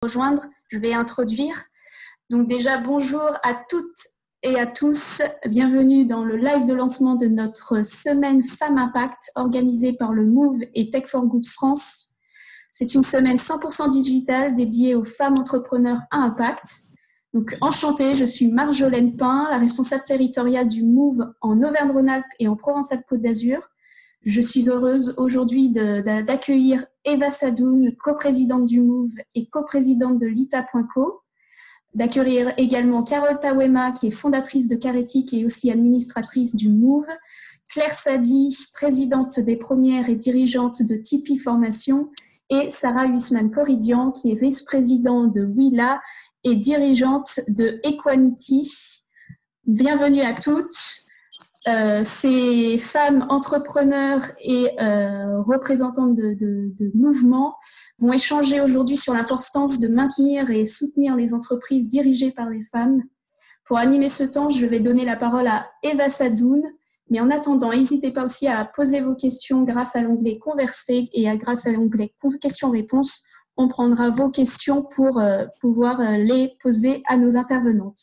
Rejoindre, je vais introduire. Donc déjà, bonjour à toutes et à tous. Bienvenue dans le live de lancement de notre semaine Femmes Impact organisée par le Move et Tech for Good France. C'est une semaine 100% digitale dédiée aux femmes entrepreneurs à impact. Donc enchantée, je suis Marjolaine Pain, la responsable territoriale du Move en Auvergne-Rhône-Alpes et en Provence-Alpes-Côte d'Azur. Je suis heureuse aujourd'hui d'accueillir Eva Sadoun, coprésidente du Move et coprésidente de Lita.co, d'accueillir également Carole Tawema, qui est fondatrice de Carétique et aussi administratrice du Move, Claire Sadi, présidente des premières et dirigeante de Tipeee Formation, et Sarah Huisman-Corridian, qui est vice-présidente de Willa et dirigeante de Equanity. Bienvenue à toutes. Ces femmes entrepreneurs et représentantes de mouvements vont échanger aujourd'hui sur l'importance de maintenir et soutenir les entreprises dirigées par des femmes. Pour animer ce temps, je vais donner la parole à Eva Sadoun. Mais en attendant, n'hésitez pas aussi à poser vos questions grâce à l'onglet Converser et grâce à l'onglet Questions-réponses. On prendra vos questions pour pouvoir les poser à nos intervenantes.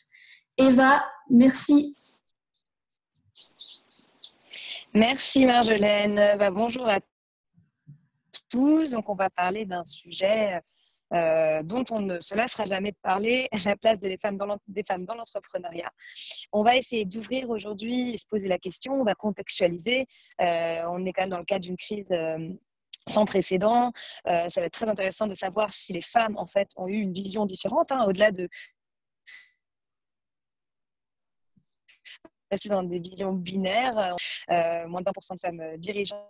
Eva, merci. Merci Marjolaine. Bonjour à tous. Donc on va parler d'un sujet dont on ne se lassera jamais de parler, la place des femmes dans l'entrepreneuriat. On va essayer d'ouvrir aujourd'hui et se poser la question, on va contextualiser. On est quand même dans le cadre d'une crise sans précédent. Ça va être très intéressant de savoir si les femmes en fait ont eu une vision différente, au-delà de rester dans des visions binaires. Moins de 20% de femmes dirigeantes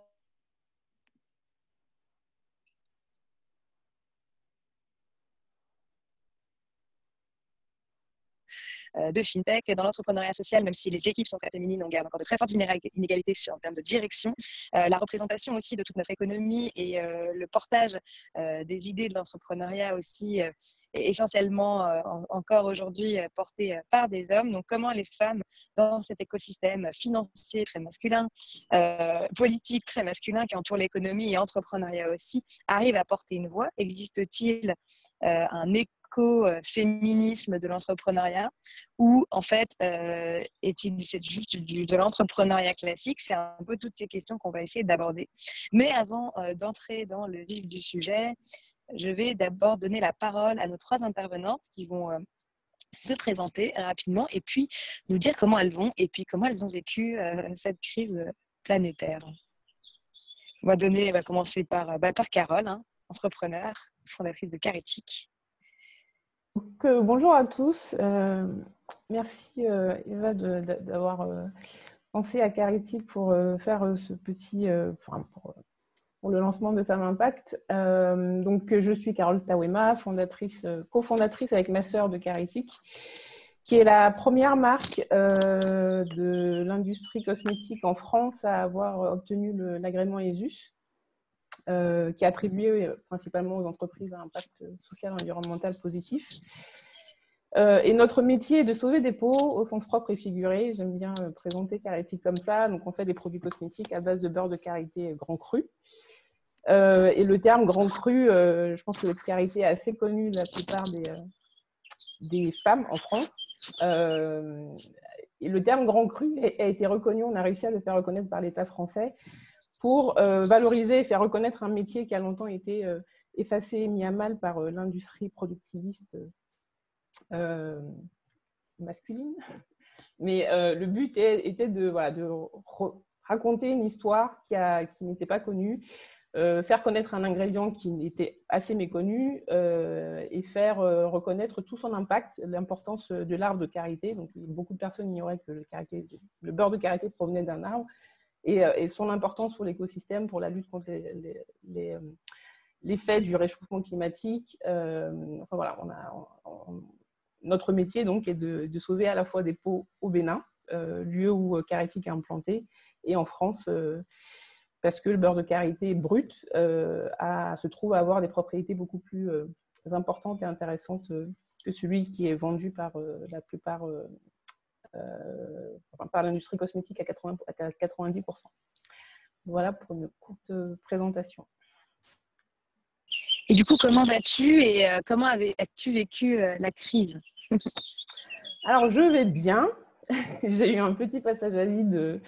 de FinTech. Dans l'entrepreneuriat social, même si les équipes sont très féminines, on garde encore de très fortes inégalités en termes de direction. La représentation aussi de toute notre économie et le portage des idées de l'entrepreneuriat aussi est essentiellement encore aujourd'hui porté par des hommes. Donc comment les femmes dans cet écosystème financier très masculin, politique très masculin qui entoure l'économie et entrepreneuriat aussi, arrivent à porter une voix? Existe-t-il un éco-féminisme de l'entrepreneuriat ou en fait c'est juste de l'entrepreneuriat classique? C'est un peu toutes ces questions qu'on va essayer d'aborder. Mais avant d'entrer dans le vif du sujet, je vais d'abord donner la parole à nos trois intervenantes qui vont se présenter rapidement et puis nous dire comment elles vont et puis comment elles ont vécu cette crise planétaire. On va commencer par Carole, entrepreneur, fondatrice de Carétique. Donc, bonjour à tous. Merci Eva d'avoir pensé à Carétique pour faire ce petit pour le lancement de Femmes Impact. Donc, je suis Carole Tawema, cofondatrice avec ma sœur de Carétique, qui est la première marque de l'industrie cosmétique en France à avoir obtenu l'agrément ESUS, qui est attribué principalement aux entreprises à impact social et environnemental positif. Et notre métier est de sauver des peaux au sens propre et figuré. J'aime bien présenter Carétique comme ça. Donc, on fait des produits cosmétiques à base de beurre de karité grand cru. Et le terme grand cru, je pense que le karité est assez connu de la plupart des femmes en France. Et le terme grand cru a été reconnu, on a réussi à le faire reconnaître par l'État français pour valoriser et faire reconnaître un métier qui a longtemps été effacé et mis à mal par l'industrie productiviste masculine. Mais le but était de raconter une histoire qui n'était pas connue, faire connaître un ingrédient qui était assez méconnu et faire reconnaître tout son impact, l'importance de l'arbre de karité. Donc, beaucoup de personnes ignoraient que le beurre de karité provenait d'un arbre et son importance pour l'écosystème, pour la lutte contre l'effet du réchauffement climatique. Enfin voilà, notre métier donc est de sauver à la fois des peaux au Bénin, lieu où Carétique est implanté, et en France, parce que le beurre de karité brut se trouve à avoir des propriétés beaucoup plus importantes et intéressantes que celui qui est vendu par la plupart par l'industrie cosmétique à 90%. Voilà pour une courte présentation. Et du coup, comment vas-tu et comment as-tu vécu la crise? Alors, je vais bien. J'ai eu un petit passage à vide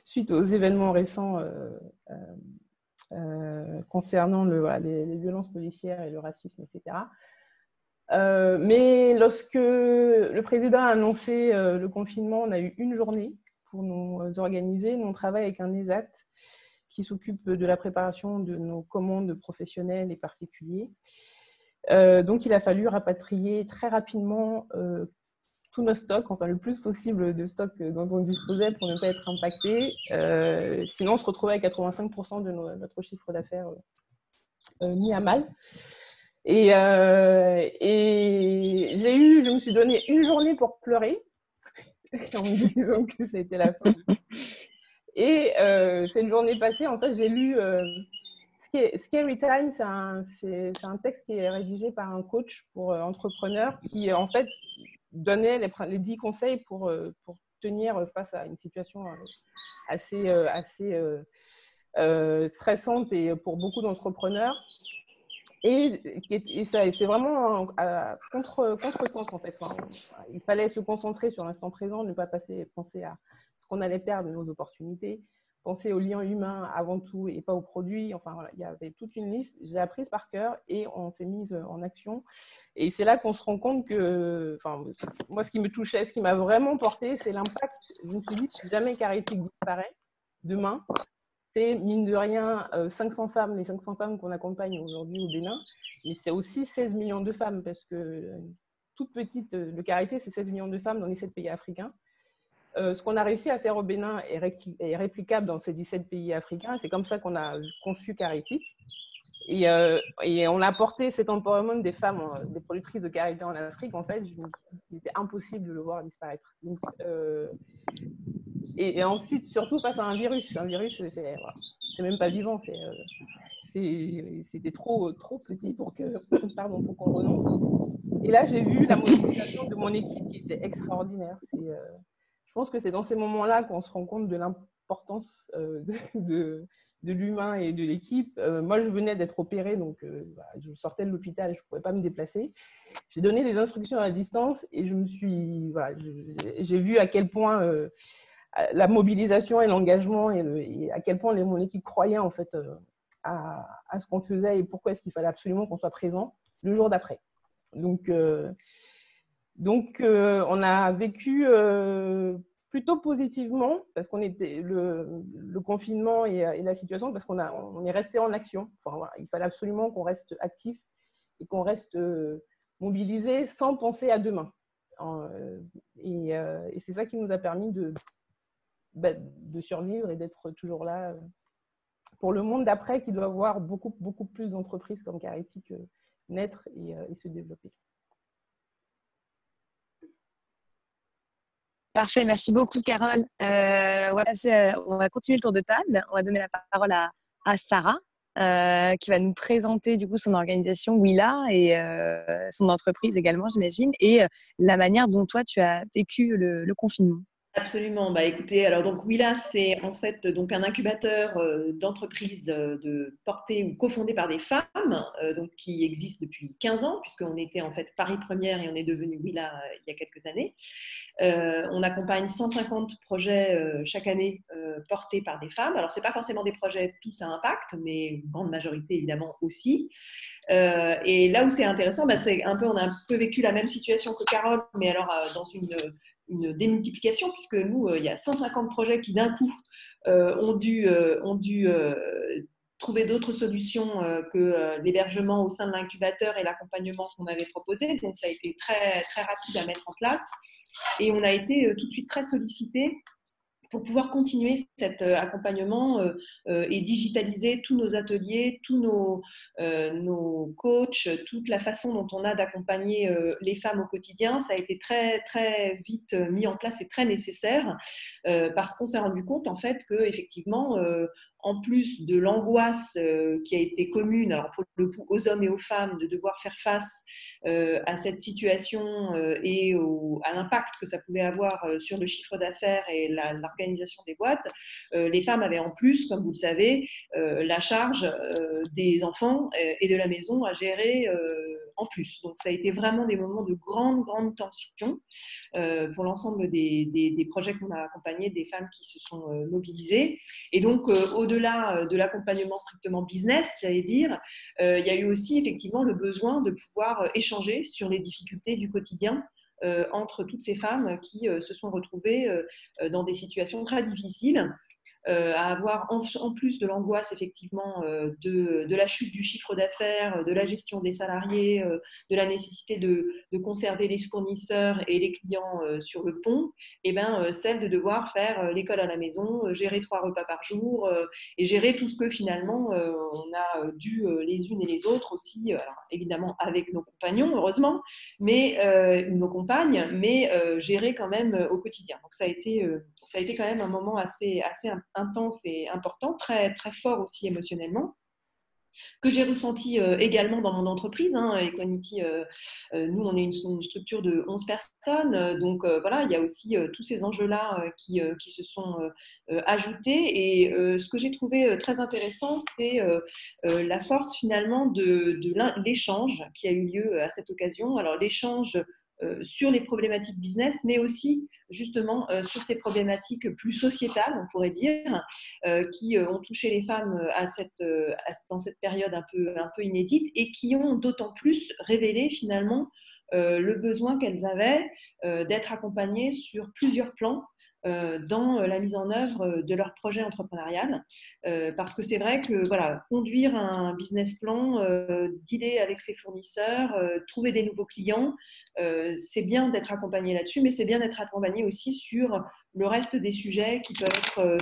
suite aux événements récents concernant les violences policières et le racisme, etc. Mais lorsque le président a annoncé le confinement, on a eu une journée pour nous organiser. Nous, on travaille avec un ESAT qui s'occupe de la préparation de nos commandes professionnelles et particuliers. Donc, il a fallu rapatrier très rapidement tous nos stocks, enfin le plus possible de stocks dont on disposait pour ne pas être impacté. Sinon, on se retrouvait à 85% de notre chiffre d'affaires mis à mal. Et je me suis donné une journée pour pleurer en me disant que c'était la fin. Et cette journée passée, en fait, j'ai lu Scary Time, c'est un texte qui est rédigé par un coach pour entrepreneurs qui, en fait, donnait les 10 conseils pour tenir face à une situation assez stressante et pour beaucoup d'entrepreneurs. Et c'est vraiment contre-temps, en fait. Enfin, il fallait se concentrer sur l'instant présent, ne pas penser à ce qu'on allait perdre, nos opportunités, penser aux liens humains avant tout et pas aux produits. Enfin, voilà, il y avait toute une liste. J'ai appris par cœur et on s'est mise en action. Et c'est là qu'on se rend compte que, enfin, moi, ce qui me touchait, ce qui m'a vraiment porté, c'est l'impact. Je me suis dit, si jamais Carétique disparaît demain, c'est, mine de rien, 500 femmes, les 500 femmes qu'on accompagne aujourd'hui au Bénin, mais c'est aussi 16 millions de femmes, parce que toute petite, le Carité, c'est 16 millions de femmes dans les 7 pays africains. Ce qu'on a réussi à faire au Bénin est réplicable dans ces 17 pays africains, c'est comme ça qu'on a conçu Carétique. Et on a apporté cet empowerment des femmes, des productrices de Carité en Afrique. En fait, il était impossible de le voir disparaître. Donc, et ensuite, surtout face à un virus. Un virus, c'est même pas vivant. C'était trop petit pour qu'on renonce. Et là, j'ai vu la mobilisation de mon équipe qui était extraordinaire. Je pense que c'est dans ces moments-là qu'on se rend compte de l'importance de l'humain et de l'équipe. Moi, je venais d'être opérée, donc je sortais de l'hôpital, je ne pouvais pas me déplacer. J'ai donné des instructions à distance et j'ai vu à quel point la mobilisation et l'engagement et à quel point mon équipe croyait en fait à ce qu'on faisait et pourquoi est-ce qu'il fallait absolument qu'on soit présent le jour d'après. Donc, on a vécu plutôt positivement parce qu'on était le confinement et la situation, parce on est resté en action. Enfin, voilà, il fallait absolument qu'on reste actif et qu'on reste mobilisé sans penser à demain. Et c'est ça qui nous a permis de survivre et d'être toujours là pour le monde d'après, qui doit voir beaucoup, beaucoup plus d'entreprises comme Carétique naître et se développer. Parfait, merci beaucoup Carole. On va continuer le tour de table. On va donner la parole à Sarah qui va nous présenter du coup son organisation Willa et son entreprise également, j'imagine, et la manière dont toi tu as vécu le confinement. Absolument. Bah, écoutez, alors donc Willa, c'est en fait donc un incubateur d'entreprises portées ou cofondées par des femmes, donc qui existe depuis 15 ans, puisqu'on était en fait Paris Première et on est devenu Willa il y a quelques années. On accompagne 150 projets chaque année portés par des femmes. Alors, ce n'est pas forcément des projets tous à impact, mais une grande majorité évidemment aussi. Et là où c'est intéressant, c'est on a un peu vécu la même situation que Carole, mais alors dans une démultiplication, puisque nous, il y a 150 projets qui d'un coup ont dû trouver d'autres solutions que l'hébergement au sein de l'incubateur et l'accompagnement qu'on avait proposé. Donc, ça a été très, très rapide à mettre en place. Et on a été tout de suite très sollicités pour pouvoir continuer cet accompagnement et digitaliser tous nos ateliers, tous nos coachs, toute la façon dont on a d'accompagner les femmes au quotidien. Ça a été très, très vite mis en place et très nécessaire parce qu'on s'est rendu compte en fait qu'effectivement, en plus de l'angoisse qui a été commune, alors pour le coup aux hommes et aux femmes, de devoir faire face à cette situation et à l'impact que ça pouvait avoir sur le chiffre d'affaires et l'organisation des boîtes, les femmes avaient en plus, comme vous le savez, la charge des enfants et de la maison à gérer en plus. Donc ça a été vraiment des moments de grande, grande tension pour l'ensemble des projets qu'on a accompagnés, des femmes qui se sont mobilisées. Et donc, au-delà de l'accompagnement strictement business, j'allais dire, il y a eu aussi effectivement le besoin de pouvoir échanger sur les difficultés du quotidien entre toutes ces femmes qui se sont retrouvées dans des situations très difficiles, à avoir en plus de l'angoisse effectivement de la chute du chiffre d'affaires, de la gestion des salariés, de la nécessité de conserver les fournisseurs et les clients sur le pont, et celle de devoir faire l'école à la maison, gérer 3 repas par jour et gérer tout ce que finalement on a dû les unes et les autres aussi, alors évidemment avec nos compagnons heureusement, mais nos compagnes, mais gérer quand même au quotidien. Donc ça a été quand même un moment assez intense et important, très, très fort aussi émotionnellement, que j'ai ressenti également dans mon entreprise. Equaniti, nous, on est une structure de 11 personnes. Donc, voilà, il y a aussi tous ces enjeux-là qui se sont ajoutés. Et ce que j'ai trouvé très intéressant, c'est la force finalement de l'échange qui a eu lieu à cette occasion. Alors, l'échange sur les problématiques business, mais aussi justement sur ces problématiques plus sociétales, on pourrait dire, qui ont touché les femmes dans cette période un peu inédite et qui ont d'autant plus révélé finalement le besoin qu'elles avaient d'être accompagnées sur plusieurs plans dans la mise en œuvre de leur projet entrepreneurial. Parce que c'est vrai que voilà, conduire un business plan, dealer avec ses fournisseurs, trouver des nouveaux clients, c'est bien d'être accompagné là-dessus, mais c'est bien d'être accompagné aussi sur le reste des sujets qui peuvent être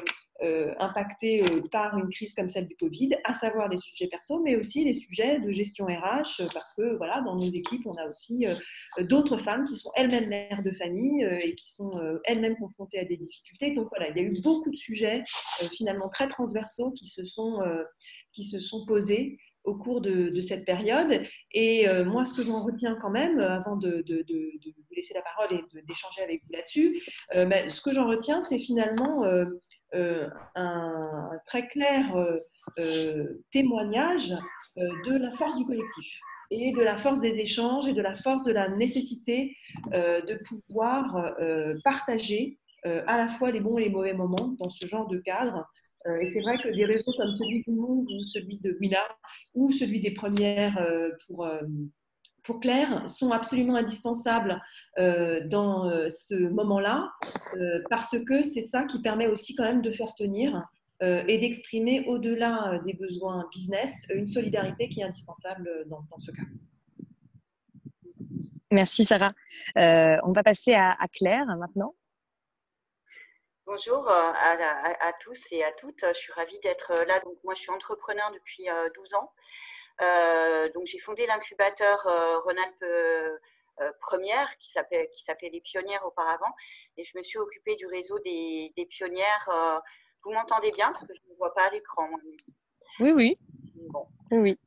impactés par une crise comme celle du Covid, à savoir les sujets perso, mais aussi les sujets de gestion RH, parce que voilà, dans nos équipes, on a aussi d'autres femmes qui sont elles-mêmes mères de famille et qui sont elles-mêmes confrontées à des difficultés. Donc voilà, il y a eu beaucoup de sujets finalement très transversaux qui se sont posés au cours de cette période. Et moi, ce que j'en retiens quand même, avant de vous laisser la parole et d'échanger avec vous là-dessus, ce que j'en retiens, c'est finalement un très clair témoignage de la force du collectif et de la force des échanges et de la force de la nécessité de pouvoir partager à la fois les bons et les mauvais moments dans ce genre de cadre. Et c'est vrai que des réseaux comme celui de Move ou celui de Willa ou celui des premières pour Claire sont absolument indispensables dans ce moment-là parce que c'est ça qui permet aussi quand même de faire tenir et d'exprimer au-delà des besoins business une solidarité qui est indispensable dans ce cas. Merci Sarah. On va passer à Claire maintenant. Bonjour à tous et à toutes. Je suis ravie d'être là. Donc, moi, je suis entrepreneur depuis 12 ans. Donc, j'ai fondé l'incubateur Rhône-Alpes Première qui s'appelait les Pionnières auparavant. Et je me suis occupée du réseau des pionnières. Vous m'entendez bien parce que je ne vois pas à l'écran. Oui, oui. Bon. Oui.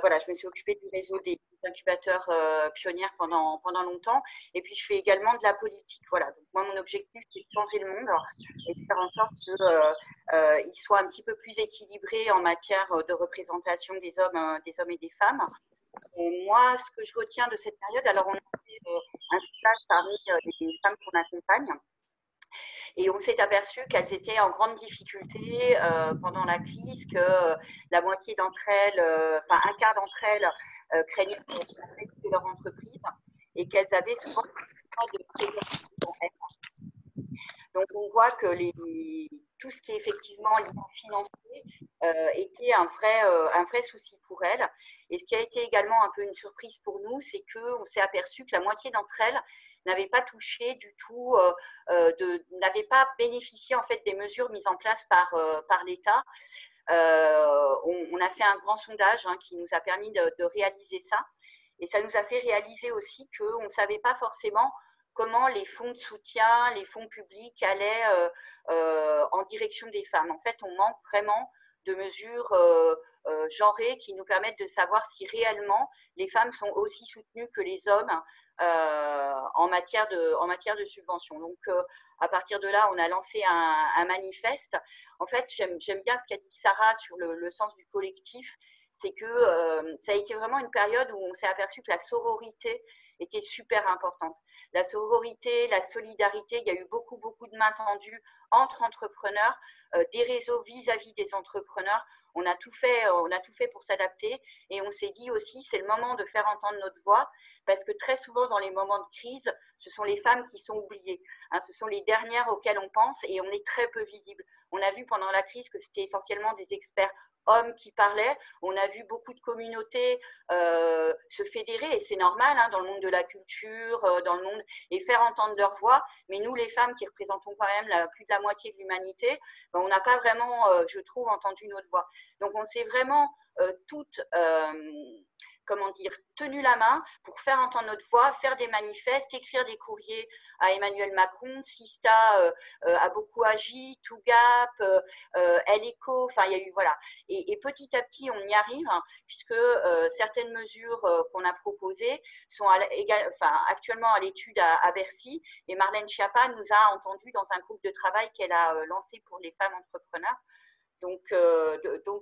Voilà, je me suis occupée du réseau des incubateurs pionnières pendant longtemps. Et puis, je fais également de la politique. Voilà. Donc, moi, mon objectif, c'est de changer le monde et de faire en sorte qu'il soit un petit peu plus équilibré en matière de représentation des hommes et des femmes. Et moi, ce que je retiens de cette période, alors on a fait un sondage parmi les femmes qu'on accompagne. Et on s'est aperçu qu'elles étaient en grande difficulté pendant la crise, que la moitié d'entre elles, enfin un quart d'entre elles, craignaient de leur entreprise et qu'elles avaient souvent de présence dans elles. Donc on voit que tout ce qui est effectivement lié financier était un vrai souci pour elles. Et ce qui a été également un peu une surprise pour nous, c'est qu'on s'est aperçu que la moitié d'entre elles n'avaient pas touché du tout, n'avaient pas bénéficié en fait des mesures mises en place par l'État. On a fait un grand sondage qui nous a permis de réaliser ça. Et ça nous a fait réaliser aussi qu'on ne savait pas forcément comment les fonds de soutien, les fonds publics allaient en direction des femmes. En fait, on manque vraiment de mesures genrées qui nous permettent de savoir si réellement les femmes sont aussi soutenues que les hommes en matière de subventions. Donc, à partir de là, on a lancé un manifeste. En fait, j'aime bien ce qu'a dit Sarah sur le sens du collectif. C'est que ça a été vraiment une période où on s'est aperçu que la sororité était super importante. La sororité, la solidarité, il y a eu beaucoup de mains tendues entre entrepreneurs, des réseaux vis-à-vis des entrepreneurs. On a tout fait pour s'adapter et on s'est dit aussi c'est le moment de faire entendre notre voix parce que très souvent dans les moments de crise, ce sont les femmes qui sont oubliées. Ce sont les dernières auxquelles on pense et on est très peu visible. On a vu pendant la crise que c'était essentiellement des experts hommes qui parlaient. On a vu beaucoup de communautés se fédérer et c'est normal dans le monde de la culture, dans le monde et faire entendre leur voix. Mais nous, les femmes qui représentons quand même plus de la moitié de l'humanité, on n'a pas vraiment, je trouve, entendu notre voix. Donc, on s'est vraiment toutes tenu la main pour faire entendre notre voix, faire des manifestes, écrire des courriers à Emmanuel Macron, Sista a beaucoup agi, Tougap, LECO, enfin il y a eu voilà. Et petit à petit on y arrive puisque certaines mesures qu'on a proposées sont actuellement à l'étude à Bercy et Marlène Schiappa nous a entendus dans un groupe de travail qu'elle a lancé pour les femmes entrepreneurs. Donc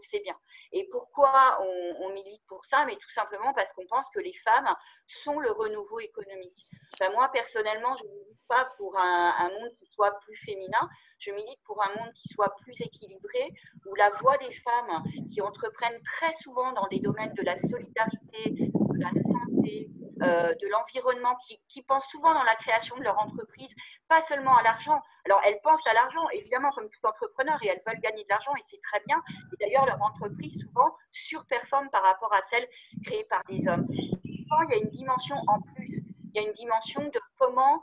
c'est bien. Et pourquoi on milite pour ça? Mais tout simplement parce qu'on pense que les femmes sont le renouveau économique. Enfin, moi, personnellement, je ne milite pas pour un monde qui soit plus féminin, je milite pour un monde qui soit plus équilibré, où la voix des femmes qui entreprennent très souvent dans des domaines de la solidarité, de la santé, de l'environnement, qui pensent souvent dans la création de leur entreprise, pas seulement à l'argent. Alors, elles pensent à l'argent, évidemment, comme tout entrepreneur, et elles veulent gagner de l'argent, et c'est très bien. Et d'ailleurs, leur entreprise, souvent, surperforme par rapport à celle créée par des hommes. Souvent, il y a une dimension en plus. Il y a une dimension de comment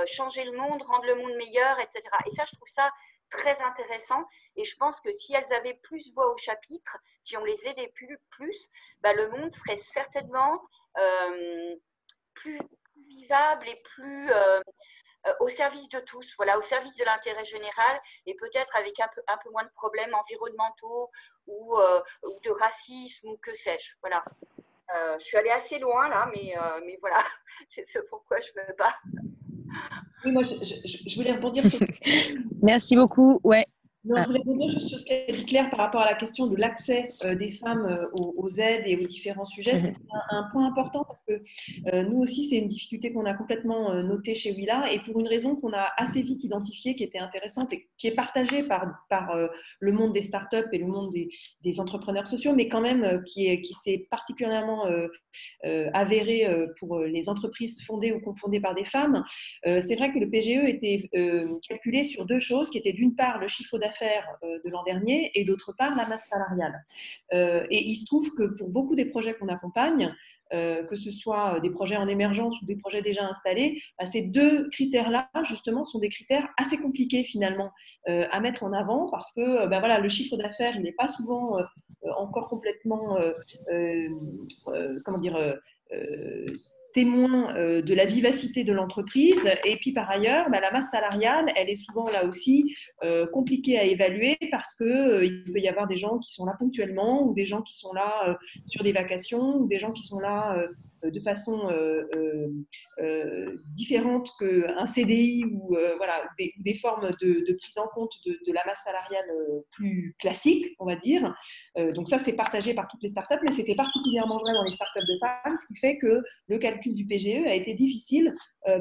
changer le monde, rendre le monde meilleur, etc. Et ça, je trouve ça très intéressant. Et je pense que si elles avaient plus voix au chapitre, si on les aidait plus, le monde serait certainement plus vivable et plus au service de tous, voilà, au service de l'intérêt général et peut-être avec un peu moins de problèmes environnementaux ou de racisme ou que sais-je. Voilà. Je suis allée assez loin là, mais voilà, c'est ce pourquoi je me bats. Oui, moi, je voulais rebondir sur… Merci beaucoup. Ouais. Non, je voulais rebondir juste sur ce qu'a dit Claire par rapport à la question de l'accès des femmes aux aides et aux différents sujets. C'est un point important parce que nous aussi, c'est une difficulté qu'on a complètement notée chez Willa et pour une raison qu'on a assez vite identifiée, qui était intéressante et qui est partagée par le monde des startups et le monde des entrepreneurs sociaux, mais quand même qui s'est particulièrement avérée pour les entreprises fondées ou cofondées par des femmes. C'est vrai que le PGE était calculé sur deux choses, qui étaient d'une part le chiffre d'affaires de l'an dernier et d'autre part la masse salariale. Et il se trouve que pour beaucoup des projets qu'on accompagne, que ce soit des projets en émergence ou des projets déjà installés, ces deux critères-là, justement, sont des critères assez compliqués finalement à mettre en avant parce que voilà, le chiffre d'affaires, il n'est pas souvent encore complètement, témoin de la vivacité de l'entreprise. Et puis par ailleurs, la masse salariale, elle est souvent là aussi compliquée à évaluer parce qu'il peut y avoir des gens qui sont là ponctuellement ou des gens qui sont là sur des vacations ou des gens qui sont là de façon différente qu'un CDI ou voilà, des formes de prise en compte de la masse salariale plus classique, on va dire. Donc ça, c'est partagé par toutes les startups, mais c'était particulièrement vrai dans les startups de femmes, ce qui fait que le calcul du PGE a été difficile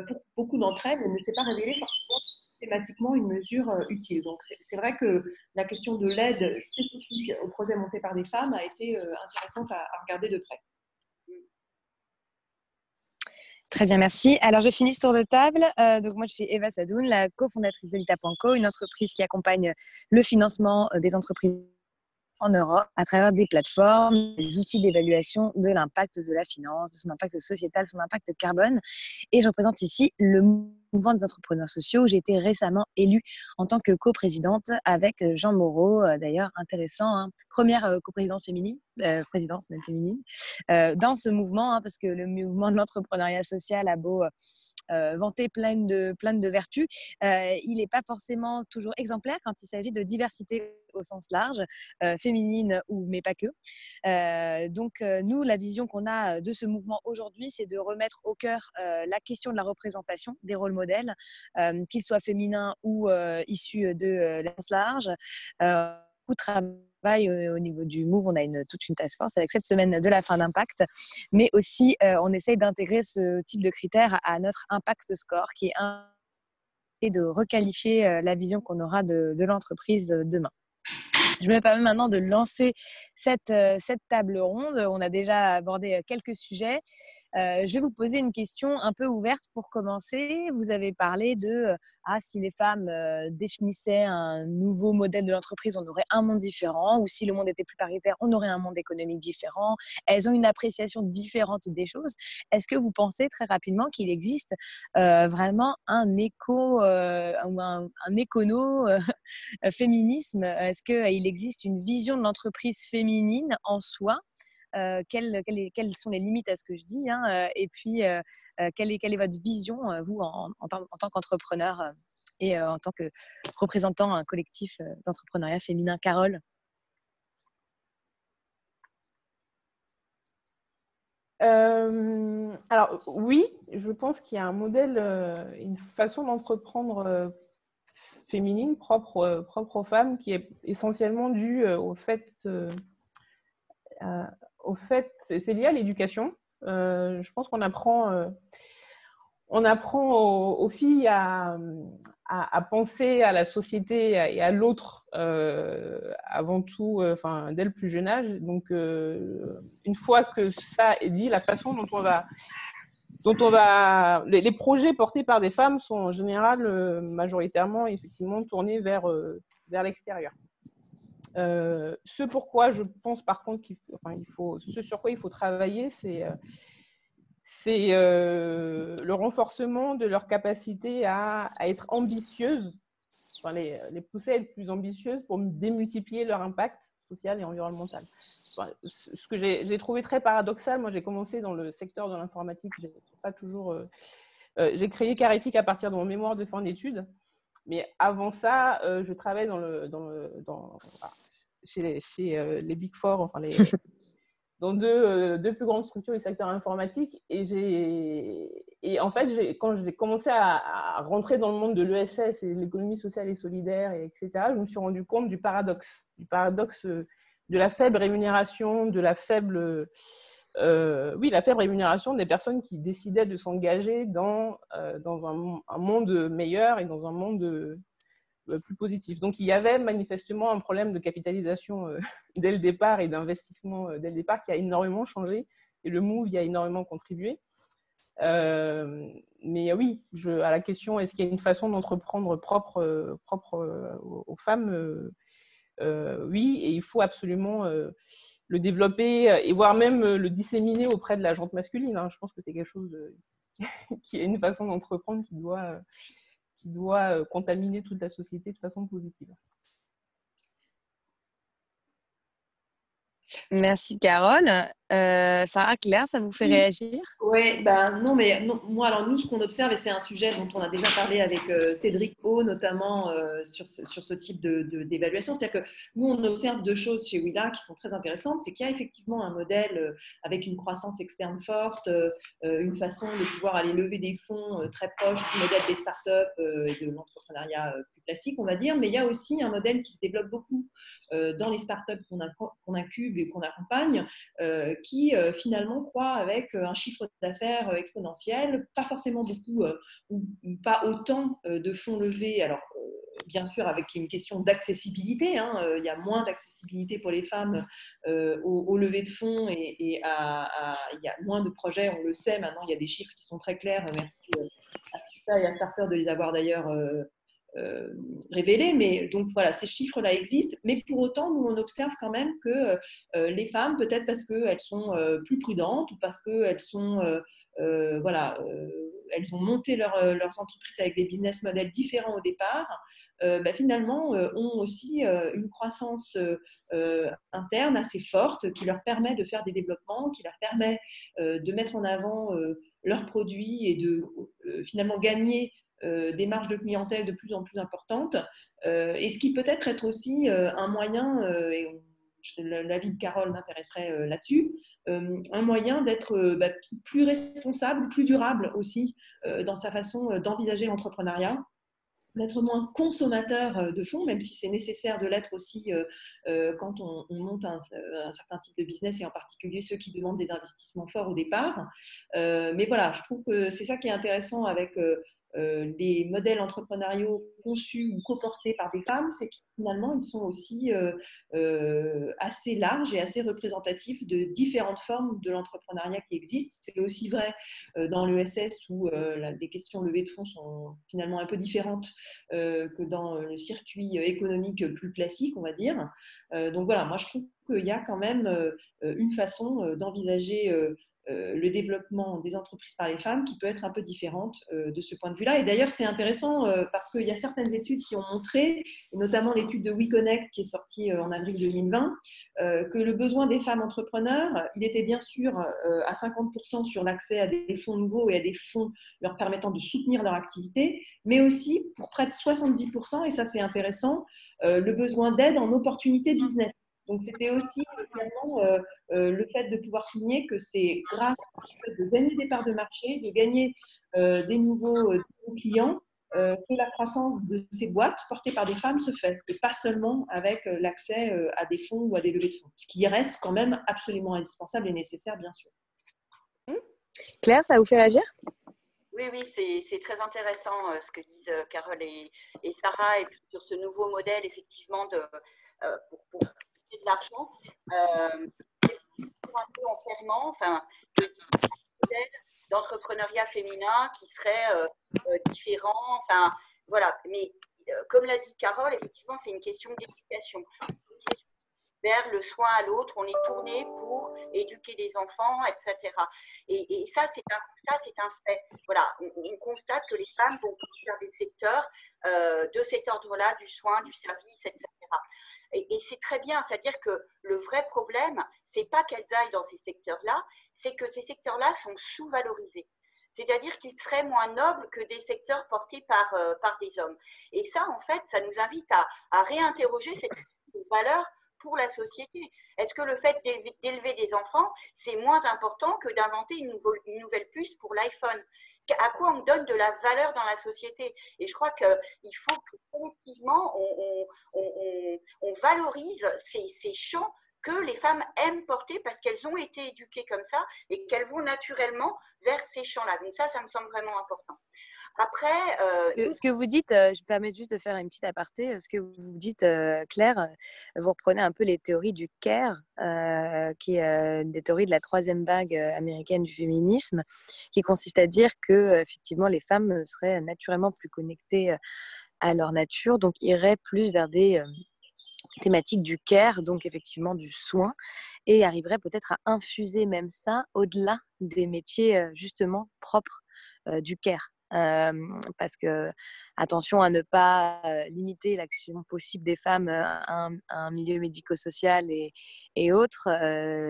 pour beaucoup d'entre elles et ne s'est pas révélé forcément thématiquement une mesure utile. Donc c'est vrai que la question de l'aide spécifique aux projets montés par des femmes a été intéressante à regarder de près. Très bien, merci. Alors, je finis ce tour de table. Donc, moi, je suis Eva Sadoun, la cofondatrice de Lita.co, une entreprise qui accompagne le financement des entreprises en Europe à travers des plateformes, des outils d'évaluation de l'impact de la finance, de son impact sociétal, son impact carbone. Et je représente ici le mouvement des entrepreneurs sociaux. J'ai été récemment élue en tant que coprésidente avec Jean Moreau, d'ailleurs intéressant, hein. Première coprésidence féminine, présidence même féminine, dans ce mouvement, hein, parce que le mouvement de l'entrepreneuriat social a beau vanté plein de vertus, il n'est pas forcément toujours exemplaire quand il s'agit de diversité au sens large, féminine mais pas que. Donc, nous, la vision qu'on a de ce mouvement aujourd'hui, c'est de remettre au cœur la question de la représentation des rôles modèles, qu'ils soient féminins ou issus de la sens large. Beaucoup de travail au niveau du MOVE, on a toute une task force avec cette semaine de la fin d'impact, mais aussi on essaye d'intégrer ce type de critères à notre impact score qui est et de requalifier la vision qu'on aura de l'entreprise demain. Je me permets maintenant de lancer cette table ronde. On a déjà abordé quelques sujets. Je vais vous poser une question un peu ouverte pour commencer. Vous avez parlé de si les femmes définissaient un nouveau modèle de l'entreprise, on aurait un monde différent, ou si le monde était plus paritaire, on aurait un monde économique différent. Elles ont une appréciation différente des choses. Est-ce que vous pensez très rapidement qu'il existe vraiment un éco ou un écono féminisme? Est-ce qu'il existe une vision de l'entreprise féminine en soi? Quelles sont les limites à ce que je dis, hein, et puis quelle est votre vision, vous, en tant qu'entrepreneur et en tant que représentant un collectif d'entrepreneuriat féminin? Carole? Alors oui, je pense qu'il y a un modèle, une façon d'entreprendre féminine propre aux femmes qui est essentiellement due au fait c'est lié à l'éducation. Je pense qu'on apprend aux filles à penser à la société et à l'autre avant tout, dès le plus jeune âge. Donc, une fois que ça est dit, la façon dont on va les projets portés par des femmes sont en général majoritairement effectivement tournés vers l'extérieur. Ce pourquoi je pense par contre ce sur quoi il faut travailler, c'est le renforcement de leur capacité à être ambitieuses, les pousser à être plus ambitieuses pour démultiplier leur impact social et environnemental. Ce que j'ai trouvé très paradoxal, moi j'ai commencé dans le secteur de l'informatique, j'ai créé Caretic à partir de mon mémoire de fin d'études, mais avant ça, je travaillais chez les Big Four, dans deux plus grandes structures du secteur informatique, et en fait, quand j'ai commencé à rentrer dans le monde de l'ESS et de l'économie sociale et solidaire, etc., je me suis rendu compte du paradoxe de la faible rémunération, la faible rémunération des personnes qui décidaient de s'engager dans un monde meilleur et dans un monde plus positif. Donc, il y avait manifestement un problème de capitalisation dès le départ et d'investissement dès le départ qui a énormément changé, et le MOVE y a énormément contribué. Mais oui, à la question est-ce qu'il y a une façon d'entreprendre propre aux femmes, oui, et il faut absolument le développer et voire même le disséminer auprès de la gente masculine. Je pense que c'est quelque chose qui est une façon d'entreprendre qui doit contaminer toute la société de façon positive. Merci Carole. Sarah, Claire, ça vous fait réagir? Oui, non, mais non, moi, alors nous, ce qu'on observe, et c'est un sujet dont on a déjà parlé avec Cédric O, notamment sur ce type d'évaluation, c'est-à-dire que nous, on observe deux choses chez Willa qui sont très intéressantes. C'est qu'il y a effectivement un modèle avec une croissance externe forte, une façon de pouvoir aller lever des fonds très proche du modèle des startups et de l'entrepreneuriat plus classique, on va dire, mais il y a aussi un modèle qui se développe beaucoup dans les startups qu'on incube et qu'on accompagne, qui finalement croient avec un chiffre d'affaires exponentiel, pas forcément beaucoup ou pas autant de fonds levés. Alors, bien sûr, avec une question d'accessibilité, il y a moins d'accessibilité pour les femmes aux levées de fonds et il y a moins de projets, on le sait maintenant, il y a des chiffres qui sont très clairs. Merci à Sista et à Starter de les avoir d'ailleurs révélés, mais donc voilà, ces chiffres-là existent, mais pour autant, nous on observe quand même que les femmes, peut-être parce qu'elles sont plus prudentes ou parce qu'elles sont, elles ont monté leurs entreprises avec des business models différents au départ, finalement ont aussi une croissance interne assez forte qui leur permet de faire des développements, qui leur permet de mettre en avant leurs produits et de finalement gagner des marges de clientèle de plus en plus importantes, et ce qui peut être aussi un moyen, et l'avis de Carole m'intéresserait là-dessus, un moyen d'être plus responsable, plus durable aussi dans sa façon d'envisager l'entrepreneuriat, d'être moins consommateur de fonds, même si c'est nécessaire de l'être aussi quand on monte un certain type de business, et en particulier ceux qui demandent des investissements forts au départ. Mais voilà, je trouve que c'est ça qui est intéressant avec les modèles entrepreneuriaux conçus ou coportés par des femmes, c'est que finalement, ils sont aussi assez larges et assez représentatifs de différentes formes de l'entrepreneuriat qui existent. C'est aussi vrai dans l'ESS où les questions levées de fonds sont finalement un peu différentes que dans le circuit économique plus classique, on va dire. Donc voilà, moi je trouve qu'il y a quand même une façon d'envisager le développement des entreprises par les femmes qui peut être un peu différente de ce point de vue-là. Et d'ailleurs, c'est intéressant parce qu'il y a certaines études qui ont montré, et notamment l'étude de WeConnect qui est sortie en avril 2020, que le besoin des femmes entrepreneurs, il était bien sûr à 50% sur l'accès à des fonds nouveaux et à des fonds leur permettant de soutenir leur activité, mais aussi pour près de 70%, et ça c'est intéressant, le besoin d'aide en opportunités business. Donc, c'était aussi finalement le fait de pouvoir souligner que c'est grâce au fait de gagner des parts de marché, de gagner des nouveaux clients, que la croissance de ces boîtes portées par des femmes se fait, et pas seulement avec l'accès à des fonds ou à des levées de fonds, ce qui reste quand même absolument indispensable et nécessaire, bien sûr. Claire, ça vous fait réagir ? Oui, c'est très intéressant ce que disent Carole et Sarah, et puis sur ce nouveau modèle, effectivement, pour de l'argent, un peu enfermant, enfin, de modèle d'entrepreneuriat féminin qui serait différent, enfin, voilà. Mais comme l'a dit Carole, effectivement, c'est une question d'éducation. Vers le soin à l'autre, on est tourné pour éduquer des enfants, etc. Et ça, c'est un fait. Voilà, on constate que les femmes vont vers des secteurs de cet ordre-là, du soin, du service, etc. Et c'est très bien, c'est-à-dire que le vrai problème, c'est pas qu'elles aillent dans ces secteurs-là, c'est que ces secteurs-là sont sous-valorisés. C'est-à-dire qu'ils seraient moins nobles que des secteurs portés par des hommes. Et ça, en fait, ça nous invite à réinterroger cette valeur pour la société. Est-ce que le fait d'élever des enfants, c'est moins important que d'inventer une nouvelle puce pour l'iPhone ? À quoi on donne de la valeur dans la société ? Et je crois qu'il faut que collectivement, on valorise ces champs que les femmes aiment porter parce qu'elles ont été éduquées comme ça et qu'elles vont naturellement vers ces champs-là. Donc ça me semble vraiment important. Après, ce que vous dites, je me permets juste de faire une petite aparté. Ce que vous dites, Claire, vous reprenez un peu les théories du CARE, qui est des théories de la troisième vague américaine du féminisme, qui consiste à dire que effectivement les femmes seraient naturellement plus connectées à leur nature, donc iraient plus vers des thématiques du care, donc effectivement du soin, et arriveraient peut-être à infuser même ça au-delà des métiers justement propres du care. Parce que attention à ne pas limiter l'action possible des femmes à un milieu médico-social et autres,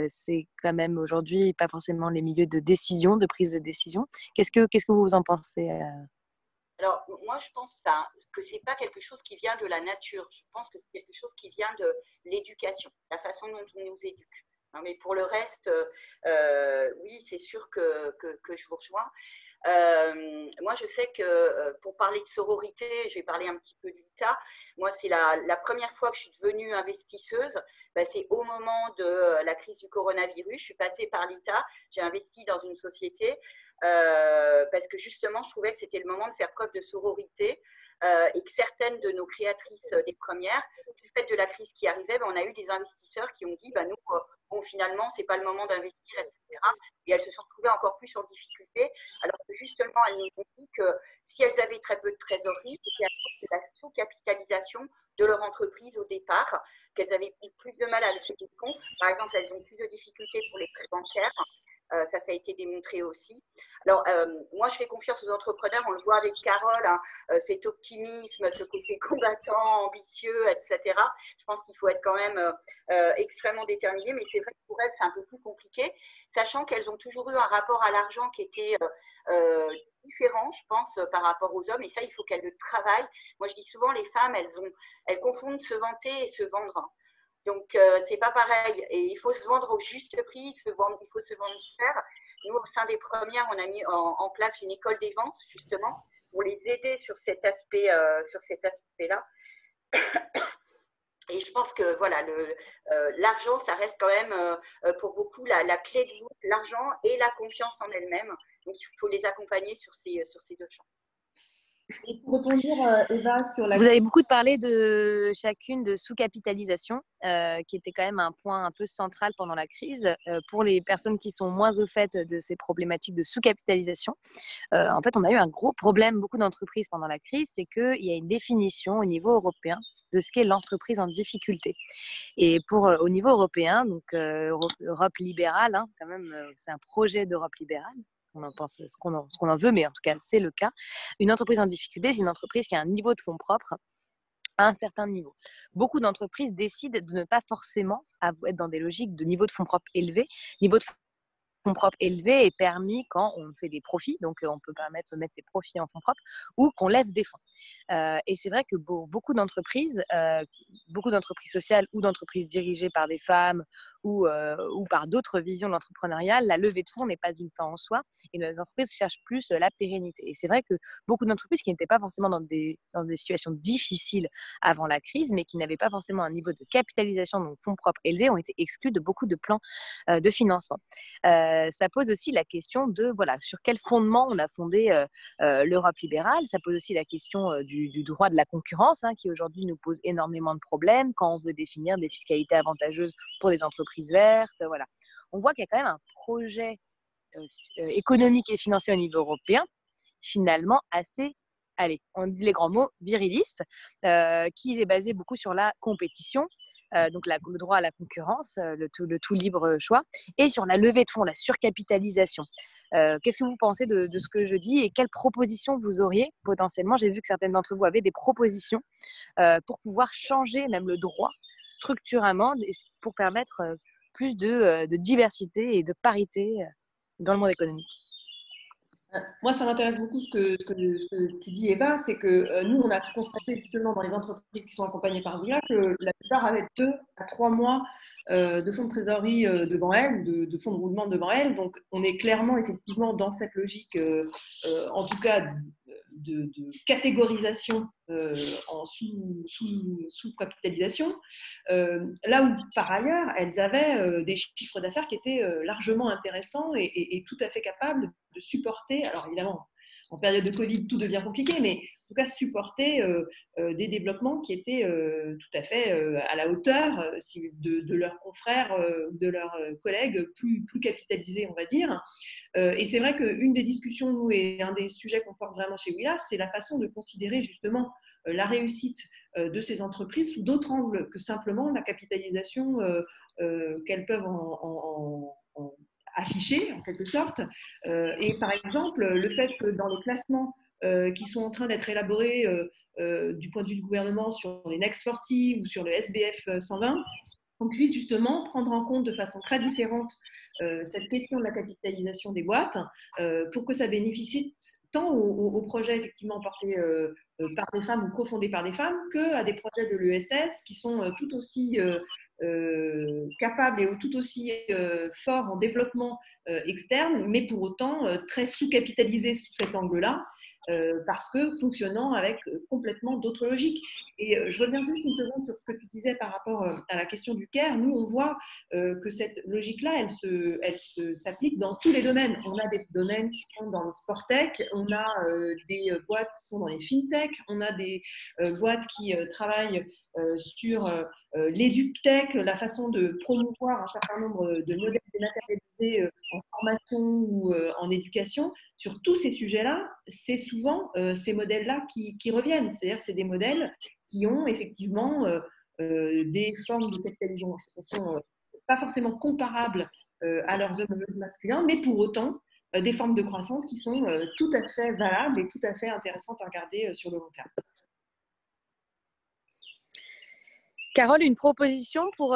c'est quand même aujourd'hui pas forcément les milieux de décision, de prise de décision. Qu'est-ce que vous en pensez Alors, moi, je pense que ce n'est pas quelque chose qui vient de la nature. Je pense que c'est quelque chose qui vient de l'éducation, la façon dont on nous éduque. Mais pour le reste, oui, c'est sûr que je vous rejoins. Moi, je sais que pour parler de sororité, je vais parler un petit peu de l'ITA. Moi, c'est la première fois que je suis devenue investisseuse. C'est au moment de la crise du coronavirus. Je suis passée par l'ITA. J'ai investi dans une société parce que justement, je trouvais que c'était le moment de faire preuve de sororité et que certaines de nos créatrices, les premières, du fait de la crise qui arrivait, on a eu des investisseurs qui ont dit nous, bon, finalement, ce n'est pas le moment d'investir, etc. Et elles se sont retrouvées encore plus en difficulté, alors que justement, elles nous ont dit que si elles avaient très peu de trésorerie, c'était à cause de la sous-capitalisation de leur entreprise au départ, qu'elles avaient eu plus de mal à lever des fonds. Par exemple, elles ont plus de difficultés pour les prêts bancaires. Ça a été démontré aussi. Alors, moi, je fais confiance aux entrepreneurs. On le voit avec Carole, cet optimisme, ce côté combattant, ambitieux, etc. Je pense qu'il faut être quand même extrêmement déterminé. Mais c'est vrai que pour elles, c'est un peu plus compliqué, sachant qu'elles ont toujours eu un rapport à l'argent qui était différent, je pense, par rapport aux hommes. Et ça, il faut qu'elles le travaillent. Moi, je dis souvent, les femmes, elles confondent se vanter et se vendre. Donc, c'est pas pareil. Et il faut se vendre au juste prix, il faut se vendre cher. Nous, au sein des premières, on a mis en place une école des ventes, justement, pour les aider sur cet aspect-là. Et je pense que voilà, l'argent, ça reste quand même pour beaucoup la clé de voûte, l'argent et la confiance en elle-même. Donc, il faut les accompagner sur ces deux champs. Et pour rebondir, Eva, sur la... Vous avez beaucoup parlé de chacune de sous-capitalisation, qui était quand même un point un peu central pendant la crise. Pour les personnes qui sont moins au fait de ces problématiques de sous-capitalisation, en fait, on a eu un gros problème, beaucoup d'entreprises pendant la crise, c'est qu'il y a une définition au niveau européen de ce qu'est l'entreprise en difficulté. Et au niveau européen, donc Europe libérale, hein, quand même, c'est un projet d'Europe libérale. On en pense ce qu'on en veut, mais en tout cas, c'est le cas. Une entreprise en difficulté, c'est une entreprise qui a un niveau de fonds propres à un certain niveau. Beaucoup d'entreprises décident de ne pas forcément être dans des logiques de niveau de fonds propres élevé. Niveau de fonds propres élevé est permis quand on fait des profits, donc on peut permettre de mettre ses profits en fonds propres, ou qu'on lève des fonds. Et c'est vrai que beaucoup d'entreprises sociales ou d'entreprises dirigées par des femmes ou par d'autres visions de l'entrepreneuriat, la levée de fonds n'est pas une fin en soi, et les entreprises cherchent plus la pérennité. Et c'est vrai que beaucoup d'entreprises qui n'étaient pas forcément dans des situations difficiles avant la crise, mais qui n'avaient pas forcément un niveau de capitalisation, donc fonds propres élevé, ont été exclus de beaucoup de plans de financement. Ça pose aussi la question de sur quel fondement on a fondé l'Europe libérale. Ça pose aussi la question du droit de la concurrence, hein, qui aujourd'hui nous pose énormément de problèmes quand on veut définir des fiscalités avantageuses pour des entreprises vertes. Voilà. On voit qu'il y a quand même un projet économique et financier au niveau européen, finalement assez, allez, on dit les grands mots, viriliste, qui est basé beaucoup sur la compétition. Donc le droit à la concurrence, le tout libre choix, et sur la levée de fonds, la surcapitalisation. Qu'est-ce que vous pensez de ce que je dis et quelles propositions vous auriez potentiellement? J'ai vu que certaines d'entre vous avaient des propositions pour pouvoir changer même le droit structurellement pour permettre plus de diversité et de parité dans le monde économique. Moi, ça m'intéresse beaucoup ce que tu dis, Eva, c'est que nous, on a constaté justement dans les entreprises qui sont accompagnées par Villa que la plupart avaient 2 à 3 mois de fonds de trésorerie devant elles, de fonds de roulement devant elles. Donc, on est clairement, effectivement, dans cette logique, en tout cas, de catégorisation en sous-capitalisation. Là où, par ailleurs, elles avaient des chiffres d'affaires qui étaient largement intéressants et tout à fait capables de supporter, alors évidemment, en période de Covid, tout devient compliqué, mais en tout cas supporter des développements qui étaient tout à fait à la hauteur de leurs confrères, de leurs collègues plus capitalisés, on va dire. Et c'est vrai qu'une des discussions, nous, et un des sujets qu'on porte vraiment chez Willa, c'est la façon de considérer justement la réussite de ces entreprises sous d'autres angles que simplement la capitalisation qu'elles peuvent afficher, en quelque sorte. Et par exemple, le fait que dans les classements qui sont en train d'être élaborés du point de vue du gouvernement sur les Next 40 ou sur le SBF 120, on puisse justement prendre en compte de façon très différente cette question de la capitalisation des boîtes pour que ça bénéficie tant aux projets effectivement portés par des femmes ou cofondés par des femmes qu'à des projets de l'ESS qui sont tout aussi capables et tout aussi forts en développement externe, mais pour autant très sous-capitalisés sous cet angle-là, parce que fonctionnant avec complètement d'autres logiques. Et je reviens juste une seconde sur ce que tu disais par rapport à la question du CARE. Nous, on voit que cette logique-là, elle s'applique dans tous les domaines. On a des domaines qui sont dans les sport tech, on a des boîtes qui sont dans les fintech, on a des boîtes qui travaillent sur l'éduc-tech, la façon de promouvoir un certain nombre de modèles dématérialisés en formation ou en éducation. Sur tous ces sujets-là, c'est souvent ces modèles-là qui reviennent. C'est-à-dire c'est des modèles qui ont effectivement des formes de capitalisation qui sont pas forcément comparables à leurs homologues masculins, mais pour autant des formes de croissance qui sont tout à fait valables et tout à fait intéressantes à regarder sur le long terme. Carole, une proposition pour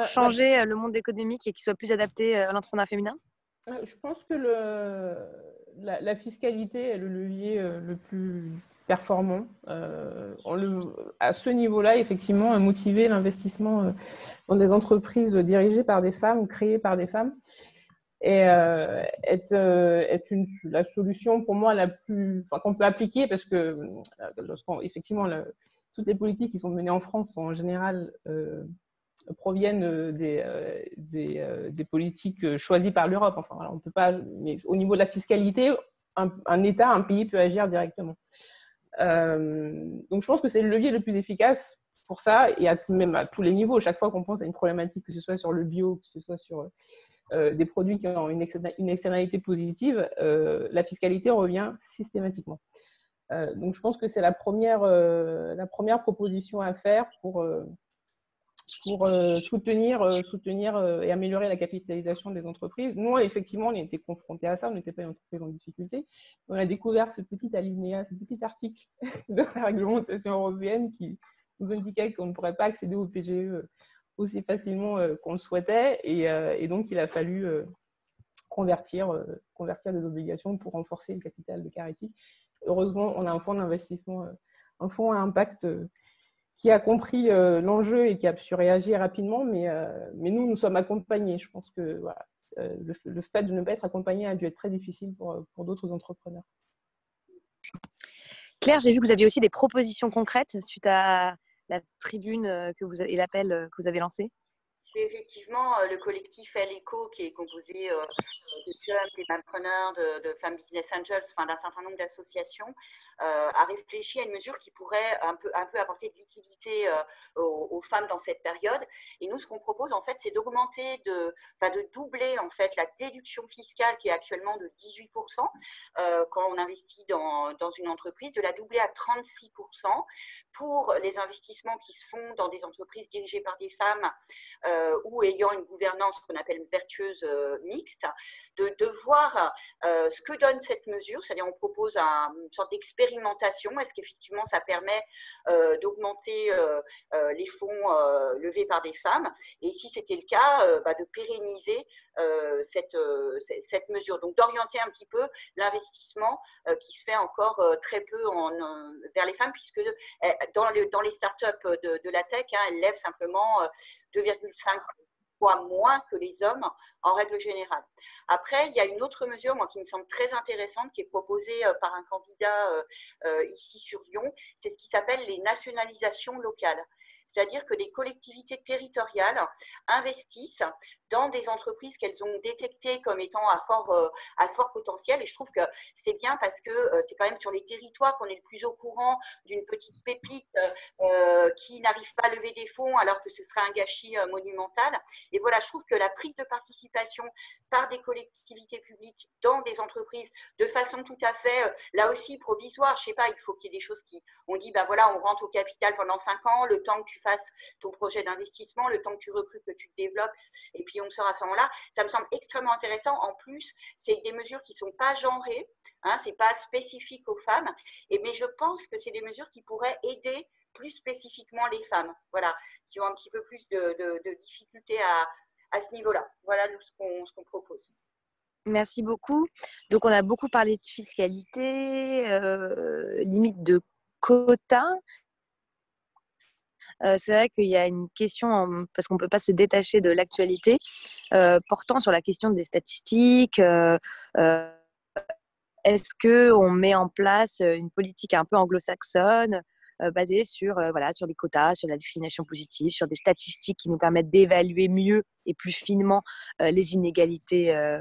changer le monde économique et qu'il soit plus adapté à l'entrepreneuriat féminin? Je pense que la fiscalité est le levier le plus performant. À ce niveau-là, effectivement, motiver l'investissement dans des entreprises dirigées par des femmes ou créées par des femmes est la solution pour moi qu'on peut appliquer, parce que effectivement, toutes les politiques qui sont menées en France sont en général proviennent des politiques choisies par l'Europe. Enfin, voilà, on peut pas, mais au niveau de la fiscalité, un pays peut agir directement. Donc, je pense que c'est le levier le plus efficace pour ça, et même à tous les niveaux. Chaque fois qu'on pense à une problématique, que ce soit sur le bio, que ce soit sur des produits qui ont une externalité positive, la fiscalité revient systématiquement. Donc, je pense que c'est la première proposition à faire pour soutenir et améliorer la capitalisation des entreprises. Nous, effectivement, on était confrontés à ça, on n'était pas une entreprise en difficulté. On a découvert ce petit alinéa, ce petit article de la réglementation européenne qui nous indiquait qu'on ne pourrait pas accéder au PGE aussi facilement qu'on le souhaitait. Et donc, il a fallu convertir des obligations pour renforcer le capital de Carity. Heureusement, on a un fonds d'investissement, un fonds à impact qui a compris l'enjeu et qui a su réagir rapidement, mais nous sommes accompagnés. Je pense que voilà, le fait de ne pas être accompagné a dû être très difficile pour d'autres entrepreneurs. Claire, j'ai vu que vous aviez aussi des propositions concrètes suite à la tribune et l'appel que vous avez lancé. Effectivement, le collectif LECO, qui est composé de jeunes, des entrepreneurs, de femmes business angels, enfin d'un certain nombre d'associations, a réfléchi à une mesure qui pourrait un peu apporter de liquidité aux femmes dans cette période. Et nous, ce qu'on propose, en fait, c'est d'augmenter, de doubler en fait la déduction fiscale qui est actuellement de 18% quand on investit dans une entreprise, de la doubler à 36% pour les investissements qui se font dans des entreprises dirigées par des femmes ou ayant une gouvernance qu'on appelle vertueuse mixte, de voir ce que donne cette mesure, c'est-à-dire on propose une sorte d'expérimentation, est-ce qu'effectivement ça permet d'augmenter les fonds levés par des femmes, et si c'était le cas, de pérenniser cette mesure, donc d'orienter un petit peu l'investissement qui se fait encore très peu vers les femmes, puisque dans les startups de la tech, elles lèvent simplement 2,5 fois moins que les hommes en règle générale. Après, il y a une autre mesure, moi, qui me semble très intéressante, qui est proposée par un candidat ici sur Lyon, c'est ce qui s'appelle les nationalisations locales. C'est-à-dire que les collectivités territoriales investissent dans des entreprises qu'elles ont détectées comme étant à fort potentiel. Et je trouve que c'est bien parce que c'est quand même sur les territoires qu'on est le plus au courant d'une petite pépite qui n'arrive pas à lever des fonds alors que ce serait un gâchis monumental. Et voilà, je trouve que la prise de participation par des collectivités publiques dans des entreprises de façon tout à fait, là aussi, provisoire, je ne sais pas, il faut qu'il y ait des choses on dit, voilà, on rentre au capital pendant 5 ans, le temps que tu fasses ton projet d'investissement, le temps que tu recrutes, que tu te développes, et puis on sort à ce moment-là. Ça me semble extrêmement intéressant. En plus, c'est des mesures qui ne sont pas genrées, ce n'est pas spécifique aux femmes, mais je pense que c'est des mesures qui pourraient aider plus spécifiquement les femmes, voilà, qui ont un petit peu plus de difficultés à ce niveau-là. Voilà ce qu'on propose. Merci beaucoup. Donc, on a beaucoup parlé de fiscalité, limite de quotas. C'est vrai qu'il y a une question, parce qu'on ne peut pas se détacher de l'actualité, portant sur la question des statistiques. Est-ce qu'on met en place une politique un peu anglo-saxonne basée sur les quotas, sur la discrimination positive, sur des statistiques qui nous permettent d'évaluer mieux et plus finement les inégalités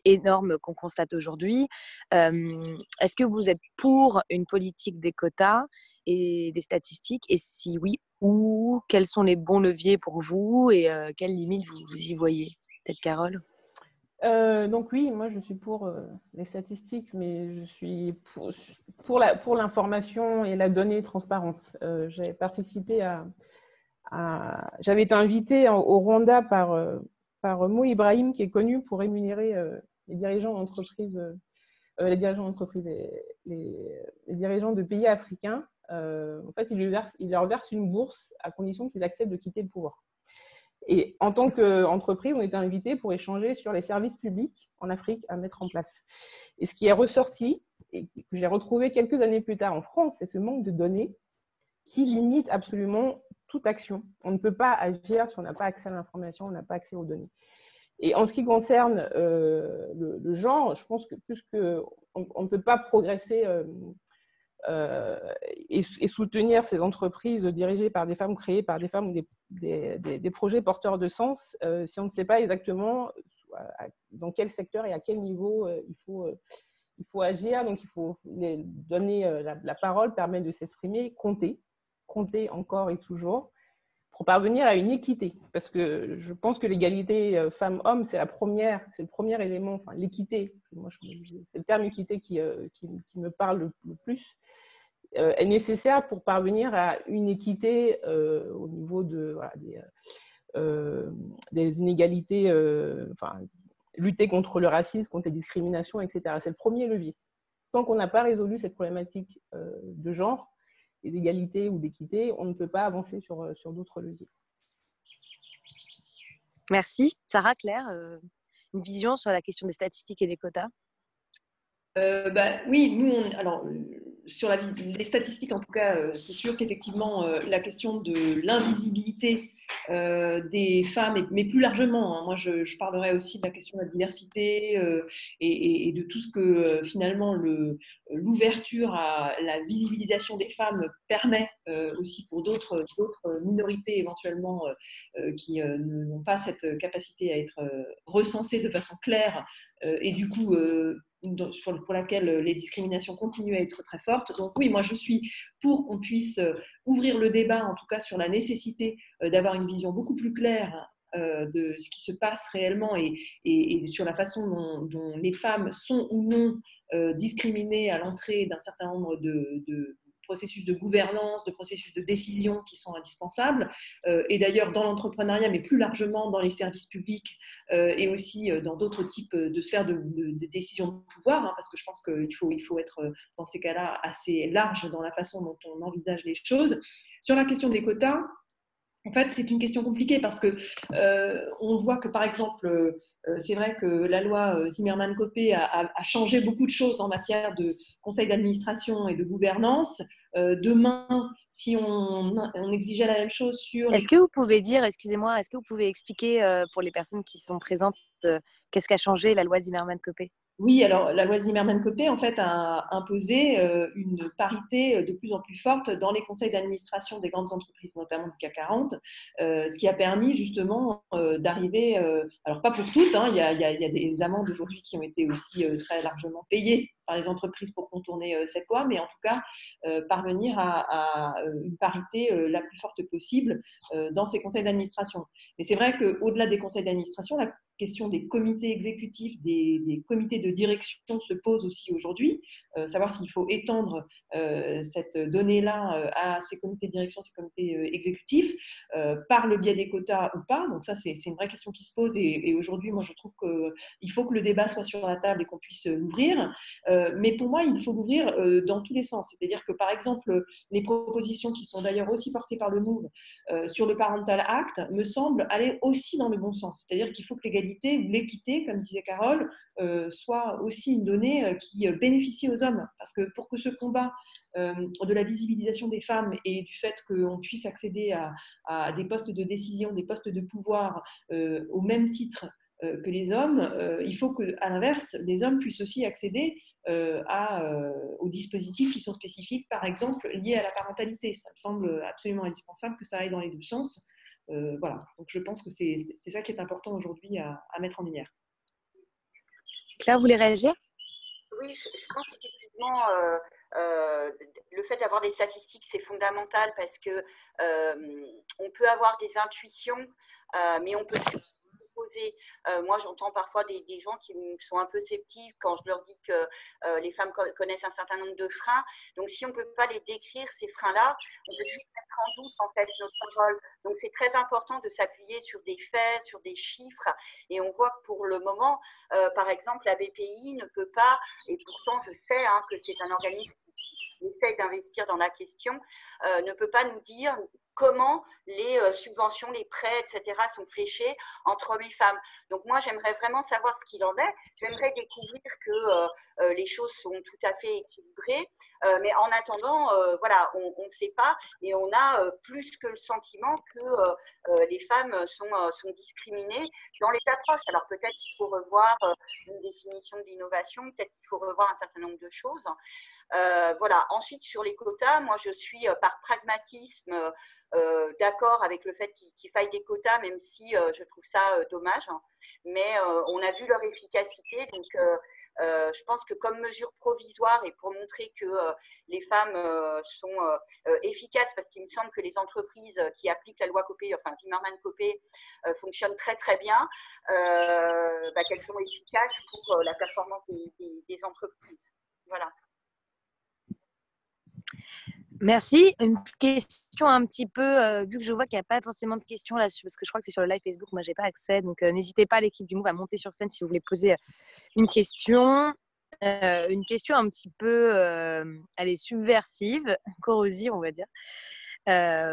énormes qu'on constate aujourd'hui. Est-ce que vous êtes pour une politique des quotas et des statistiques? Et si oui, où? Quels sont les bons leviers pour vous et quelles limites vous y voyez? Peut-être Carole? Donc oui, moi je suis pour les statistiques, mais je suis pour l'information et la donnée transparente. J'ai participé j'avais été invitée au Rwanda par Mo Ibrahim, qui est connu pour rémunérer les dirigeants d'entreprises, les dirigeants de pays africains. En fait, il leur verse une bourse à condition qu'ils acceptent de quitter le pouvoir. Et en tant qu'entreprise, on était invités pour échanger sur les services publics en Afrique à mettre en place. Et ce qui est ressorti, et que j'ai retrouvé quelques années plus tard en France, c'est ce manque de données qui limite absolument toute action. On ne peut pas agir si on n'a pas accès à l'information, on n'a pas accès aux données. Et en ce qui concerne le genre, je pense que plus qu'on ne peut pas progresser et soutenir ces entreprises dirigées par des femmes, créées par des femmes, ou des projets porteurs de sens, si on ne sait pas exactement dans quel secteur et à quel niveau il faut agir. Donc, il faut donner la parole, permettre de s'exprimer, compter encore et toujours, pour parvenir à une équité. Parce que je pense que l'égalité femmes-hommes, c'est le premier élément, enfin l'équité, c'est le terme équité qui me parle le plus, est nécessaire pour parvenir à une équité au niveau des inégalités, lutter contre le racisme, contre les discriminations, etc. C'est le premier levier. Tant qu'on n'a pas résolu cette problématique de genre et d'égalité ou d'équité, on ne peut pas avancer sur d'autres leviers. Merci. Sarah, Claire, une vision sur la question des statistiques et des quotas? Oui, nous, alors, sur les statistiques, en tout cas, c'est sûr qu'effectivement, la question de l'invisibilité des femmes, mais plus largement, hein, moi je parlerai aussi de la question de la diversité et de tout ce que finalement l'ouverture à la visibilisation des femmes permet aussi pour d'autres minorités éventuellement qui n'ont pas cette capacité à être recensées de façon claire et du coup pour laquelle les discriminations continuent à être très fortes. Donc oui, moi je suis pour qu'on puisse ouvrir le débat, en tout cas sur la nécessité d'avoir une vision beaucoup plus claire de ce qui se passe réellement et sur la façon dont les femmes sont ou non discriminées à l'entrée d'un certain nombre de processus de gouvernance, de processus de décision qui sont indispensables. Et d'ailleurs, dans l'entrepreneuriat, mais plus largement dans les services publics et aussi dans d'autres types de sphères de décision de pouvoir, hein, parce que je pense qu'il faut être dans ces cas-là assez large dans la façon dont on envisage les choses. Sur la question des quotas, en fait, c'est une question compliquée parce que on voit que, par exemple, c'est vrai que la loi Zimmermann-Copé a changé beaucoup de choses en matière de conseil d'administration et de gouvernance. Demain, si on exigeait la même chose sur… Est-ce que vous pouvez dire, excusez-moi, est-ce que vous pouvez expliquer pour les personnes qui sont présentes qu'est-ce qu'a changé la loi Zimmermann-Copé? Oui, alors la loi Zimmermann-Copé en fait a imposé une parité de plus en plus forte dans les conseils d'administration des grandes entreprises, notamment du CAC 40, ce qui a permis justement d'arriver, alors pas pour toutes, hein, il y a des amendes aujourd'hui qui ont été aussi très largement payées par les entreprises pour contourner cette loi, mais en tout cas parvenir à une parité la plus forte possible dans ces conseils d'administration. Mais c'est vrai qu'au-delà des conseils d'administration, la question des comités exécutifs, des comités de direction se pose aussi aujourd'hui, savoir s'il faut étendre cette donnée-là à ces comités de direction, ces comités exécutifs, par le biais des quotas ou pas. Donc ça, c'est une vraie question qui se pose et aujourd'hui, moi, je trouve qu'il faut que le débat soit sur la table et qu'on puisse l'ouvrir. Mais pour moi, il faut l'ouvrir dans tous les sens. C'est-à-dire que, par exemple, les propositions qui sont d'ailleurs aussi portées par le MOVE sur le Parental Act me semblent aller aussi dans le bon sens. C'est-à-dire qu'il faut que l'égalité ou l'équité, comme disait Carole, soit aussi une donnée qui bénéficie aux hommes. Parce que pour que ce combat de la visibilisation des femmes et du fait qu'on puisse accéder à des postes de décision, des postes de pouvoir au même titre que les hommes, il faut qu'à l'inverse, les hommes puissent aussi accéder aux dispositifs qui sont spécifiques, par exemple, liés à la parentalité. Ça me semble absolument indispensable que ça aille dans les deux sens. Voilà. Donc je pense que c'est ça qui est important aujourd'hui à mettre en lumière. Claire, vous voulez réagir? Oui, je pense qu'effectivement, le fait d'avoir des statistiques, c'est fondamental parce que on peut avoir des intuitions, mais on peut poser. Moi, j'entends parfois des gens qui sont un peu sceptiques quand je leur dis que les femmes connaissent un certain nombre de freins. Donc, si on ne peut pas les décrire, ces freins-là, on peut juste mettre en doute en fait notre rôle. Donc, c'est très important de s'appuyer sur des faits, sur des chiffres. Et on voit que pour le moment, par exemple, la BPI ne peut pas, et pourtant je sais que c'est un organisme qui essaie d'investir dans la question, ne peut pas nous dire comment les subventions, les prêts, etc. sont fléchés entre hommes et femmes. Donc moi, j'aimerais vraiment savoir ce qu'il en est. J'aimerais découvrir que les choses sont tout à fait équilibrées. Mais en attendant, voilà, on ne sait pas et on a plus que le sentiment que les femmes sont discriminées dans les approches. Alors peut-être qu'il faut revoir une définition de l'innovation, peut-être qu'il faut revoir un certain nombre de choses. Voilà. Ensuite, sur les quotas, moi, je suis par pragmatisme d'accord avec le fait qu'il faille des quotas, même si je trouve ça dommage. Mais on a vu leur efficacité. Donc, je pense que comme mesure provisoire et pour montrer que les femmes sont efficaces, parce qu'il me semble que les entreprises qui appliquent la loi Copé, enfin Zimmermann-Copé, fonctionnent très très bien, qu'elles sont efficaces pour la performance des entreprises. Voilà. Merci. Une question un petit peu, vu que je vois qu'il n'y a pas forcément de questions là-dessus, parce que je crois que c'est sur le live Facebook, moi j'ai pas accès, donc n'hésitez pas l'équipe du Move à monter sur scène si vous voulez poser une question. Une question un petit peu, elle est subversive, corrosive on va dire.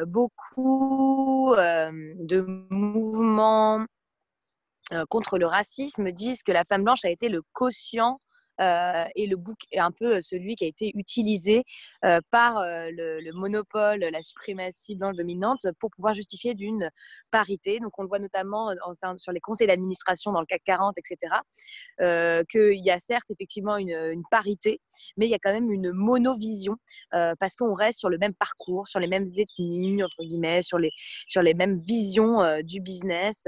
Beaucoup de mouvements contre le racisme disent que la femme blanche a été le quotient et le bouc est un peu celui qui a été utilisé par le monopole, la suprématie blanche dominante pour pouvoir justifier d'une parité. Donc on le voit notamment sur les conseils d'administration dans le CAC 40, etc. Qu'il y a certes effectivement une parité, mais il y a quand même une monovision parce qu'on reste sur le même parcours, sur les mêmes ethnies, entre guillemets, sur les mêmes visions du business.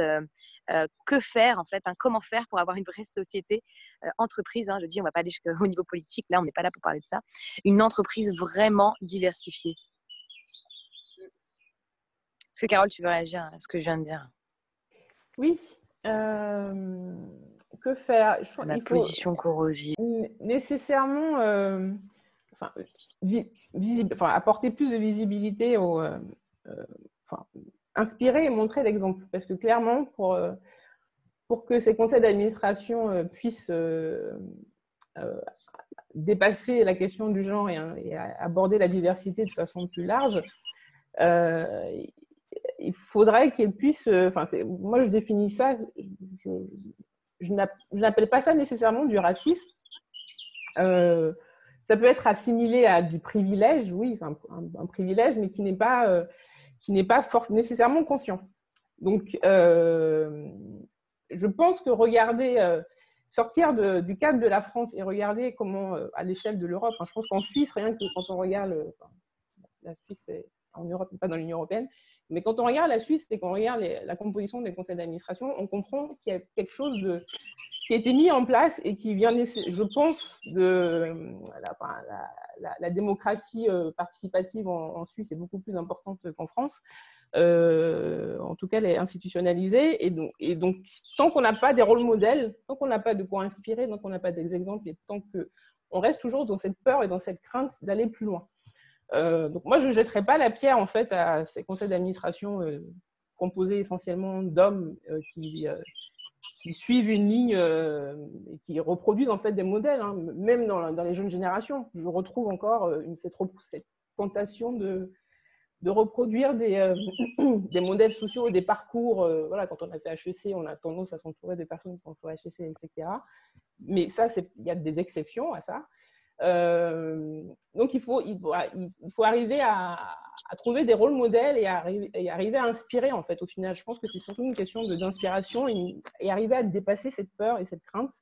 Que faire en fait, comment faire pour avoir une vraie société, entreprise, je dis on ne va pas aller jusqu'au niveau politique, là on n'est pas là pour parler de ça, une entreprise vraiment diversifiée. Est-ce que Carole tu veux réagir à ce que je viens de dire? Oui, que faire? Ma position corrosive. Nécessairement apporter plus de visibilité inspirer et montrer l'exemple. Parce que clairement, pour que ces conseils d'administration puissent dépasser la question du genre et aborder la diversité de façon plus large, il faudrait qu'ils puissent… moi, je définis ça, je n'appelle pas ça nécessairement du racisme. Ça peut être assimilé à du privilège, oui, c'est un privilège, mais qui n'est pas nécessairement conscient. Donc, je pense que sortir du cadre de la France et regarder comment, à l'échelle de l'Europe, je pense qu'en Suisse, rien que quand on regarde, la Suisse est en Europe, pas dans l'Union européenne, mais quand on regarde la Suisse et qu'on regarde la composition des conseils d'administration, on comprend qu'il y a quelque chose qui a été mis en place et qui vient, je pense, de la démocratie participative en Suisse est beaucoup plus importante qu'en France. En tout cas, elle est institutionnalisée. Et donc tant qu'on n'a pas des rôles modèles, tant qu'on n'a pas de quoi inspirer, tant qu'on n'a pas d'exemples, et tant qu'on reste toujours dans cette peur et dans cette crainte d'aller plus loin. Donc moi, je ne jetterai pas la pierre en fait à ces conseils d'administration composés essentiellement d'hommes qui suivent une ligne et qui reproduisent en fait des modèles, même dans les jeunes générations. Je retrouve encore cette tentation de reproduire des modèles sociaux, des parcours. Voilà, quand on a fait HEC, on a tendance à s'entourer de personnes qui ont fait HEC, etc. Mais ça, il y a des exceptions à ça. Donc, il faut arriver à trouver des rôles modèles et arriver à inspirer, en fait, au final. Je pense que c'est surtout une question d'inspiration et arriver à dépasser cette peur et cette crainte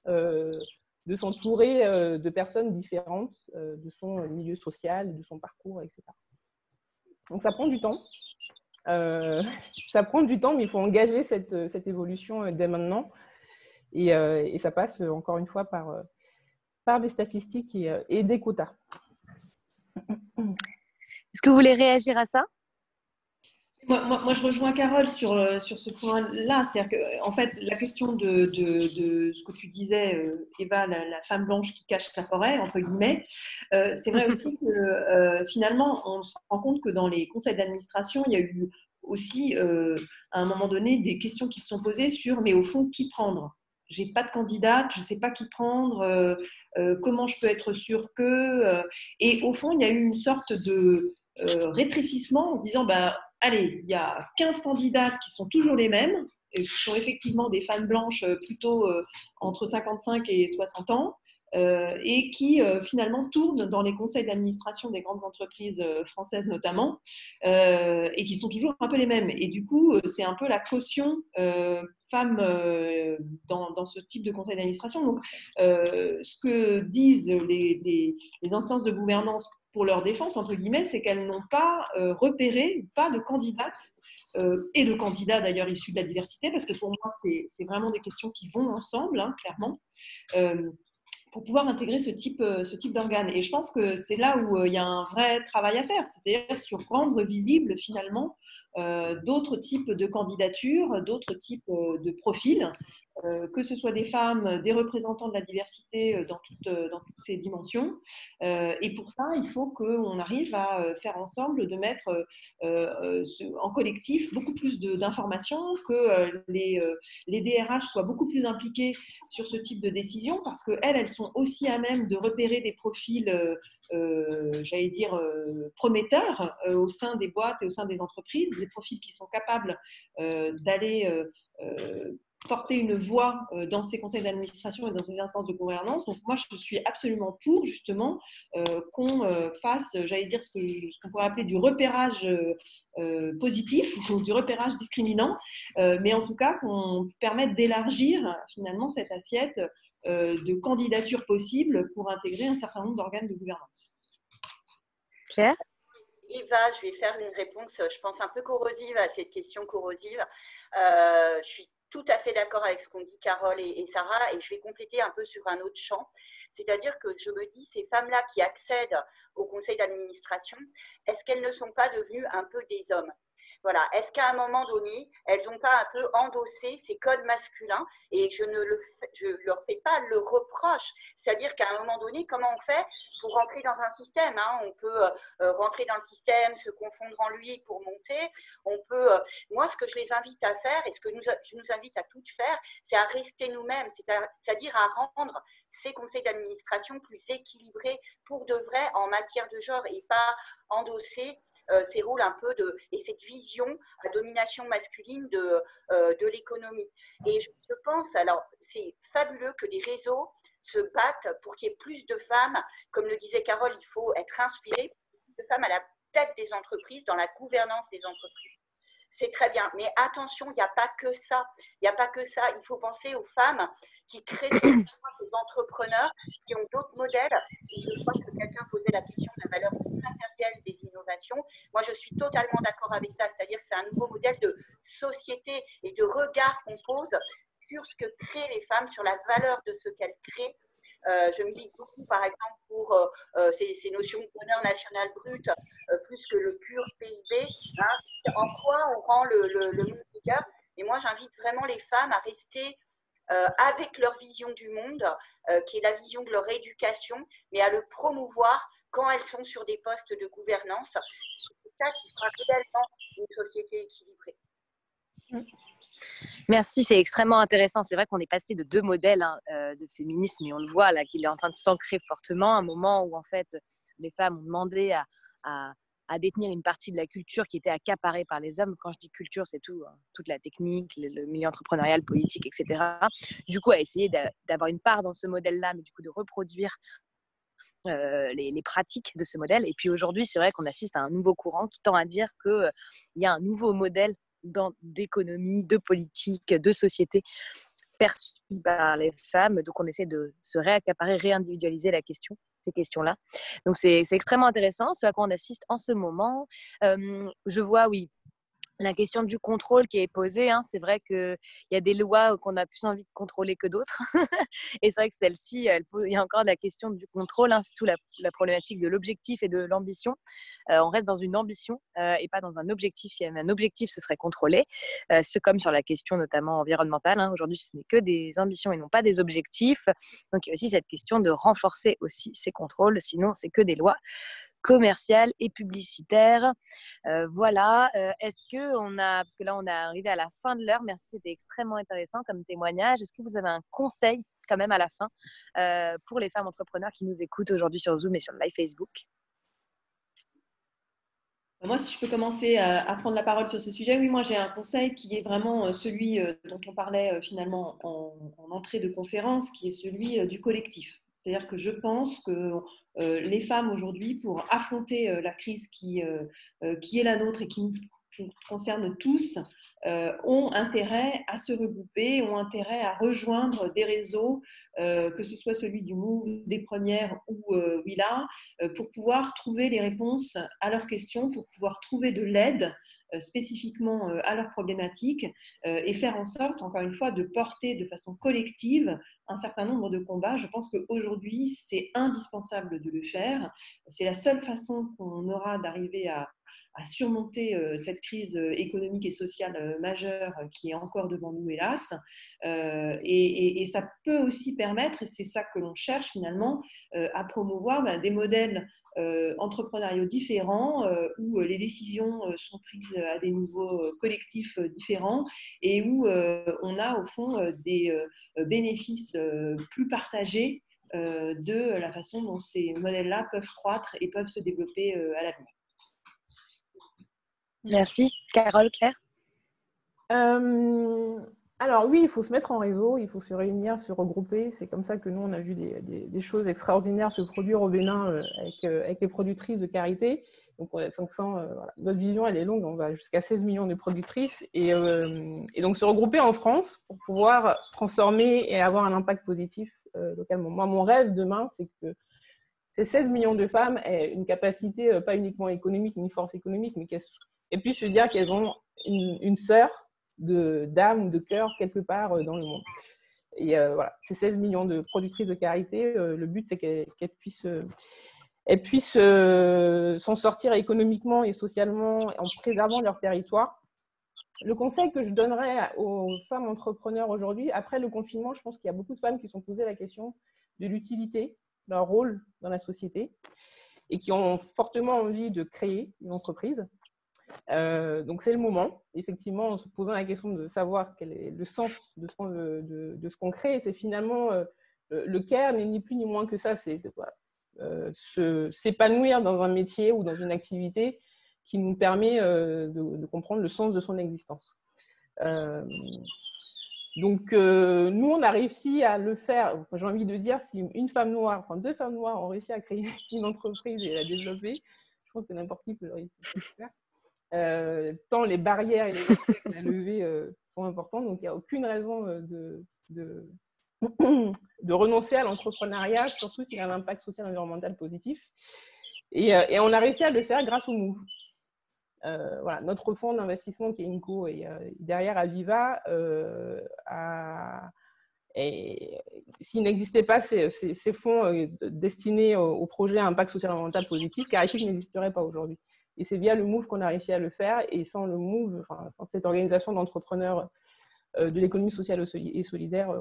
de s'entourer de personnes différentes de son milieu social, de son parcours, etc. Donc, ça prend du temps. Ça prend du temps, mais il faut engager cette évolution dès maintenant. Et ça passe, encore une fois, par des statistiques et des quotas. Est-ce que vous voulez réagir à ça? Moi, je rejoins Carole sur ce point-là. C'est-à-dire qu'en fait, la question de ce que tu disais, Eva, la femme blanche qui cache la forêt, entre guillemets, c'est vrai aussi que finalement, on se rend compte que dans les conseils d'administration, il y a eu aussi, à un moment donné, des questions qui se sont posées sur, mais au fond, qui prendre? j'ai pas de candidate, je sais pas qui prendre, comment je peux être sûre que… Et au fond, il y a eu une sorte de rétrécissement en se disant, allez, il y a 15 candidates qui sont toujours les mêmes, et qui sont effectivement des femmes blanches plutôt entre 55 et 60 ans, et qui finalement tournent dans les conseils d'administration des grandes entreprises françaises notamment, et qui sont toujours un peu les mêmes. Et du coup, c'est un peu la caution femmes dans ce type de conseil d'administration. Donc, ce que disent les instances de gouvernance pour leur défense, entre guillemets, c'est qu'elles n'ont pas repéré, pas de candidates et de candidats d'ailleurs issus de la diversité, parce que pour moi, c'est vraiment des questions qui vont ensemble, hein, clairement. Pour pouvoir intégrer ce type d'organe. Et je pense que c'est là où il y a un vrai travail à faire, c'est-à-dire sur rendre visible finalement d'autres types de candidatures, d'autres types de profils, que ce soit des femmes, des représentants de la diversité dans toutes ces dimensions. Et pour ça, il faut qu'on arrive à faire ensemble de mettre en collectif beaucoup plus d'informations, que les DRH soient beaucoup plus impliqués sur ce type de décision, parce qu'elles sont aussi à même de repérer des profils, j'allais dire, prometteurs au sein des boîtes et au sein des entreprises, des profils qui sont capables d'aller porter une voix dans ces conseils d'administration et dans ces instances de gouvernance. Donc moi, je suis absolument pour, justement, qu'on fasse, j'allais dire, ce qu'on pourrait appeler du repérage positif ou du repérage discriminant, mais en tout cas qu'on permette d'élargir finalement cette assiette de candidatures possibles pour intégrer un certain nombre d'organes de gouvernance. Claire ? Eva, je vais faire une réponse, je pense, un peu corrosive à cette question corrosive. Je suis tout à fait d'accord avec ce qu'ont dit Carole et Sarah, et je vais compléter un peu sur un autre champ. C'est-à-dire que je me dis, ces femmes-là qui accèdent au conseil d'administration, est-ce qu'elles ne sont pas devenues un peu des hommes ? Voilà. Est-ce qu'à un moment donné, elles n'ont pas un peu endossé ces codes masculins? Et je ne leur fais pas le reproche. C'est-à-dire qu'à un moment donné, comment on fait pour rentrer dans un système, hein? On peut rentrer dans le système, se confondre en lui pour monter. On peut, moi, ce que je les invite à faire, et ce que je nous invite à toutes faire, c'est à rester nous-mêmes, c'est-à-dire à rendre ces conseils d'administration plus équilibrés pour de vrai en matière de genre, et pas endosser ces rôles un peu et cette vision à domination masculine de l'économie. Et je pense, alors c'est fabuleux que les réseaux se battent pour qu'il y ait plus de femmes. Comme le disait Carole, il faut être inspiré, plus de femmes à la tête des entreprises, dans la gouvernance des entreprises. C'est très bien, mais attention, il n'y a pas que ça. Il n'y a pas que ça. Il faut penser aux femmes qui créent des entrepreneurs, qui ont d'autres modèles. Et je crois que quelqu'un posait la question de la valeur immatérielle des innovations. Moi, je suis totalement d'accord avec ça. C'est-à-dire que c'est un nouveau modèle de société et de regard qu'on pose sur ce que créent les femmes, sur la valeur de ce qu'elles créent. Je milite beaucoup, par exemple, pour ces notions de bonheur national brut, plus que le pur PIB. Hein. En quoi on rend le monde meilleur? Et moi, j'invite vraiment les femmes à rester avec leur vision du monde, qui est la vision de leur éducation, mais à le promouvoir quand elles sont sur des postes de gouvernance. C'est ça qui fera réellement une société équilibrée. Merci, c'est extrêmement intéressant. C'est vrai qu'on est passé de deux modèles de féminisme, et on le voit là qu'il est en train de s'ancrer fortement. Un moment où en fait les femmes ont demandé à détenir une partie de la culture qui était accaparée par les hommes. Quand je dis culture, c'est tout, hein, toute la technique, le milieu entrepreneurial, politique, etc. Du coup, à essayer d'avoir une part dans ce modèle-là, mais du coup de reproduire les pratiques de ce modèle. Et puis aujourd'hui, c'est vrai qu'on assiste à un nouveau courant qui tend à dire qu'il y a un nouveau modèle d'économie, de politique, de société perçu par les femmes. Donc on essaie de se réaccaparer, réindividualiser ces questions-là. Donc c'est extrêmement intéressant, ce à quoi on assiste en ce moment. Je vois, oui, la question du contrôle qui est posée, hein, c'est vrai qu'il y a des lois qu'on a plus envie de contrôler que d'autres. Et c'est vrai que celle-ci, il y a encore la question du contrôle, hein, c'est tout la problématique de l'objectif et de l'ambition. On reste dans une ambition et pas dans un objectif. S'il y avait un objectif, ce serait contrôlé. C'est comme sur la question notamment environnementale. Hein. Aujourd'hui, ce n'est que des ambitions et non pas des objectifs. Donc il y a aussi cette question de renforcer aussi ces contrôles. Sinon, c'est que des lois commercial et publicitaire. Voilà. Est-ce que parce que là, on est arrivé à la fin de l'heure. Merci, c'était extrêmement intéressant comme témoignage. Est-ce que vous avez un conseil quand même à la fin pour les femmes entrepreneurs qui nous écoutent aujourd'hui sur Zoom et sur le live Facebook? Moi, si je peux commencer à prendre la parole sur ce sujet, oui, moi j'ai un conseil qui est vraiment celui dont on parlait finalement en entrée de conférence, qui est celui du collectif. C'est-à-dire que je pense que les femmes aujourd'hui, pour affronter la crise qui est la nôtre et qui nous concerne tous, ont intérêt à se regrouper, ont intérêt à rejoindre des réseaux, que ce soit celui du Move, des Premières ou Willa, pour pouvoir trouver les réponses à leurs questions, pour pouvoir trouver de l'aide spécifiquement à leurs problématiques et faire en sorte, encore une fois, de porter de façon collective un certain nombre de combats. Je pense qu'aujourd'hui, c'est indispensable de le faire. C'est la seule façon qu'on aura d'arriver à surmonter cette crise économique et sociale majeure qui est encore devant nous, hélas. Et ça peut aussi permettre, et c'est ça que l'on cherche finalement, à promouvoir des modèles entrepreneuriaux différents où les décisions sont prises à des niveaux collectifs différents et où on a au fond des bénéfices plus partagés de la façon dont ces modèles-là peuvent croître et peuvent se développer à l'avenir. Merci. Carole, Claire? Alors oui, il faut se mettre en réseau, il faut se réunir, se regrouper. C'est comme ça que nous, on a vu des choses extraordinaires se produire au Bénin avec les productrices de karité. Donc on a 500, voilà. Notre vision, elle est longue, on va jusqu'à 16 millions de productrices. Et donc se regrouper en France pour pouvoir transformer et avoir un impact positif localement. Moi, mon rêve demain, c'est que ces 16 millions de femmes aient une capacité, pas uniquement économique, ni force économique, mais qu'elles puissent se dire qu'elles ont une sœur d'âme ou de cœur quelque part dans le monde. Et voilà, ces 16 millions de productrices de karité, le but, c'est qu'elles puissent s'en sortir économiquement et socialement en préservant leur territoire. Le conseil que je donnerais aux femmes entrepreneurs aujourd'hui, après le confinement, je pense qu'il y a beaucoup de femmes qui se sont posées la question de l'utilité, leur rôle dans la société, et qui ont fortement envie de créer une entreprise. Donc c'est le moment, effectivement, en se posant la question de savoir quel est le sens de ce qu'on crée. C'est finalement le care n'est ni plus ni moins que ça, c'est s'épanouir dans un métier ou dans une activité qui nous permet de comprendre le sens de son existence. Donc nous, on a réussi à le faire. J'ai envie de dire, si une femme noire, enfin 2 femmes noires ont réussi à créer une entreprise et à la développer, je pense que n'importe qui peut réussir à le faire. Tant les barrières et les obstacles à lever sont importants, donc il n'y a aucune raison de renoncer à l'entrepreneuriat, surtout s'il a un impact social et environnemental positif. Et on a réussi à le faire grâce au Move. Voilà, notre fonds d'investissement qui est Inco et derrière Aviva, s'il n'existait pas ces fonds destinés aux projets à impact social et environnemental positif, Caritic n'existerait pas aujourd'hui. Et c'est via le Move qu'on a réussi à le faire. Et sans le Move, sans cette organisation d'entrepreneurs de l'économie sociale et solidaire,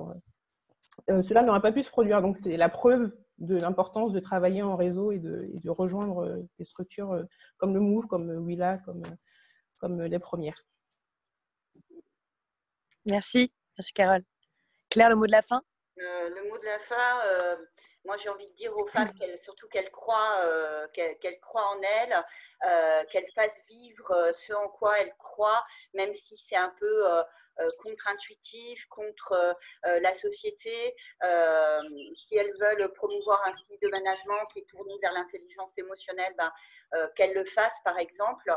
cela n'aurait pas pu se produire. Donc, c'est la preuve de l'importance de travailler en réseau et de rejoindre des structures comme le Move, comme Willa, comme les Premières. Merci. Merci, Carole. Claire, le mot de la fin? Le mot de la fin, moi j'ai envie de dire aux femmes surtout qu'elles croient en elles, qu'elles fassent vivre ce en quoi elles croient, même si c'est un peu contre-intuitif, contre la société. Si elles veulent promouvoir un style de management qui est tourné vers l'intelligence émotionnelle, qu'elles le fassent par exemple.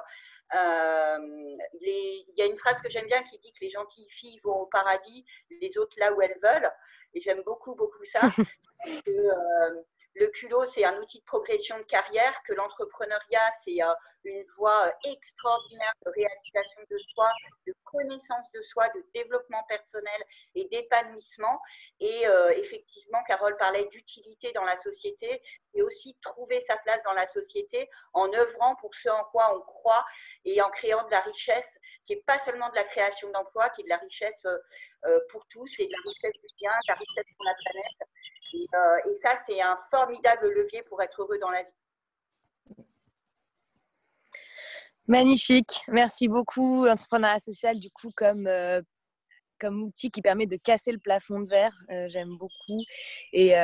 Il y a une phrase que j'aime bien qui dit que les gentilles filles vont au paradis, les autres là où elles veulent. Et j'aime beaucoup, beaucoup ça. Le culot, c'est un outil de progression de carrière, que l'entrepreneuriat, c'est une voie extraordinaire de réalisation de soi, de connaissance de soi, de développement personnel et d'épanouissement. Et effectivement, Carole parlait d'utilité dans la société et aussi trouver sa place dans la société en œuvrant pour ce en quoi on croit et en créant de la richesse qui n'est pas seulement de la création d'emplois, qui est de la richesse pour tous et de la richesse du bien, de la richesse pour la planète. Et ça, c'est un formidable levier pour être heureux dans la vie. Magnifique, merci beaucoup. L'entrepreneuriat social, du coup, comme outil qui permet de casser le plafond de verre, j'aime beaucoup. Et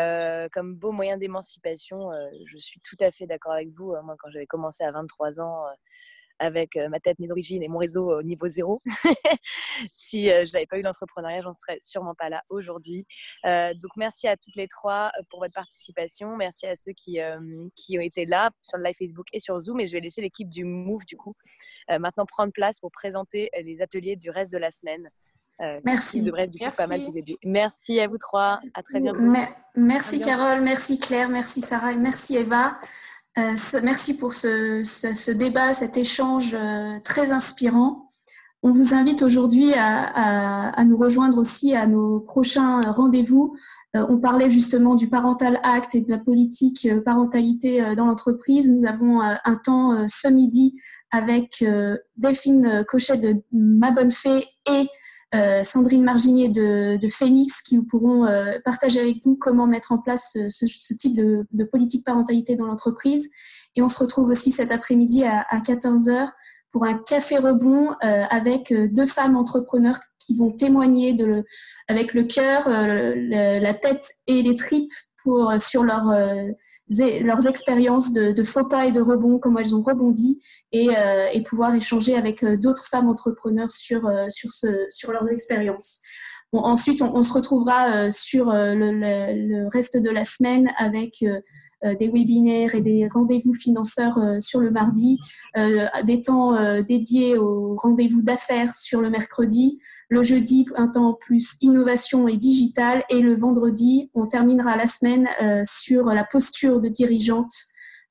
comme beau moyen d'émancipation, je suis tout à fait d'accord avec vous. Moi, quand j'avais commencé à 23 ans, avec ma tête, mes origines et mon réseau au niveau zéro, si je n'avais pas eu l'entrepreneuriat, j'en serais sûrement pas là aujourd'hui. Donc, merci à toutes les trois pour votre participation. Merci à ceux qui ont été là sur le live Facebook et sur Zoom. Et je vais laisser l'équipe du Move, du coup, maintenant prendre place pour présenter les ateliers du reste de la semaine. Merci. Qui devrait du coup pas mal vous aider. Merci à vous trois. À très bientôt. Merci Carole, merci Claire, merci Sarah et merci Eva. Merci pour ce débat, cet échange très inspirant. On vous invite aujourd'hui à nous rejoindre aussi à nos prochains rendez-vous. On parlait justement du Parental Act et de la politique parentalité dans l'entreprise. Nous avons un temps ce midi avec Delphine Cochet de Ma Bonne Fée et Sandrine Marginier de Phoenix qui pourront partager avec vous comment mettre en place ce type de politique parentalité dans l'entreprise. Et on se retrouve aussi cet après-midi à 14h pour un café rebond avec deux femmes entrepreneurs qui vont témoigner avec le cœur, la tête et les tripes sur leurs expériences de faux pas et de rebond, comment elles ont rebondi et pouvoir échanger avec d'autres femmes entrepreneurs sur leurs expériences. Bon, ensuite, on se retrouvera sur le reste de la semaine avec des webinaires et des rendez-vous financeurs sur le mardi, des temps dédiés aux rendez-vous d'affaires sur le mercredi, le jeudi un temps plus innovation et digital et le vendredi on terminera la semaine sur la posture de dirigeante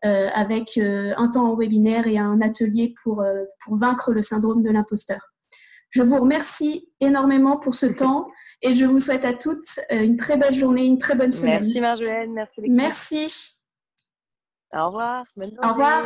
avec un temps en webinaire et un atelier pour vaincre le syndrome de l'imposteur. Je vous remercie énormément pour ce temps et je vous souhaite à toutes une très belle journée, une très bonne semaine. Merci Marjolaine, merci l'équipe. Merci. Au revoir. Bonne journée. Au revoir.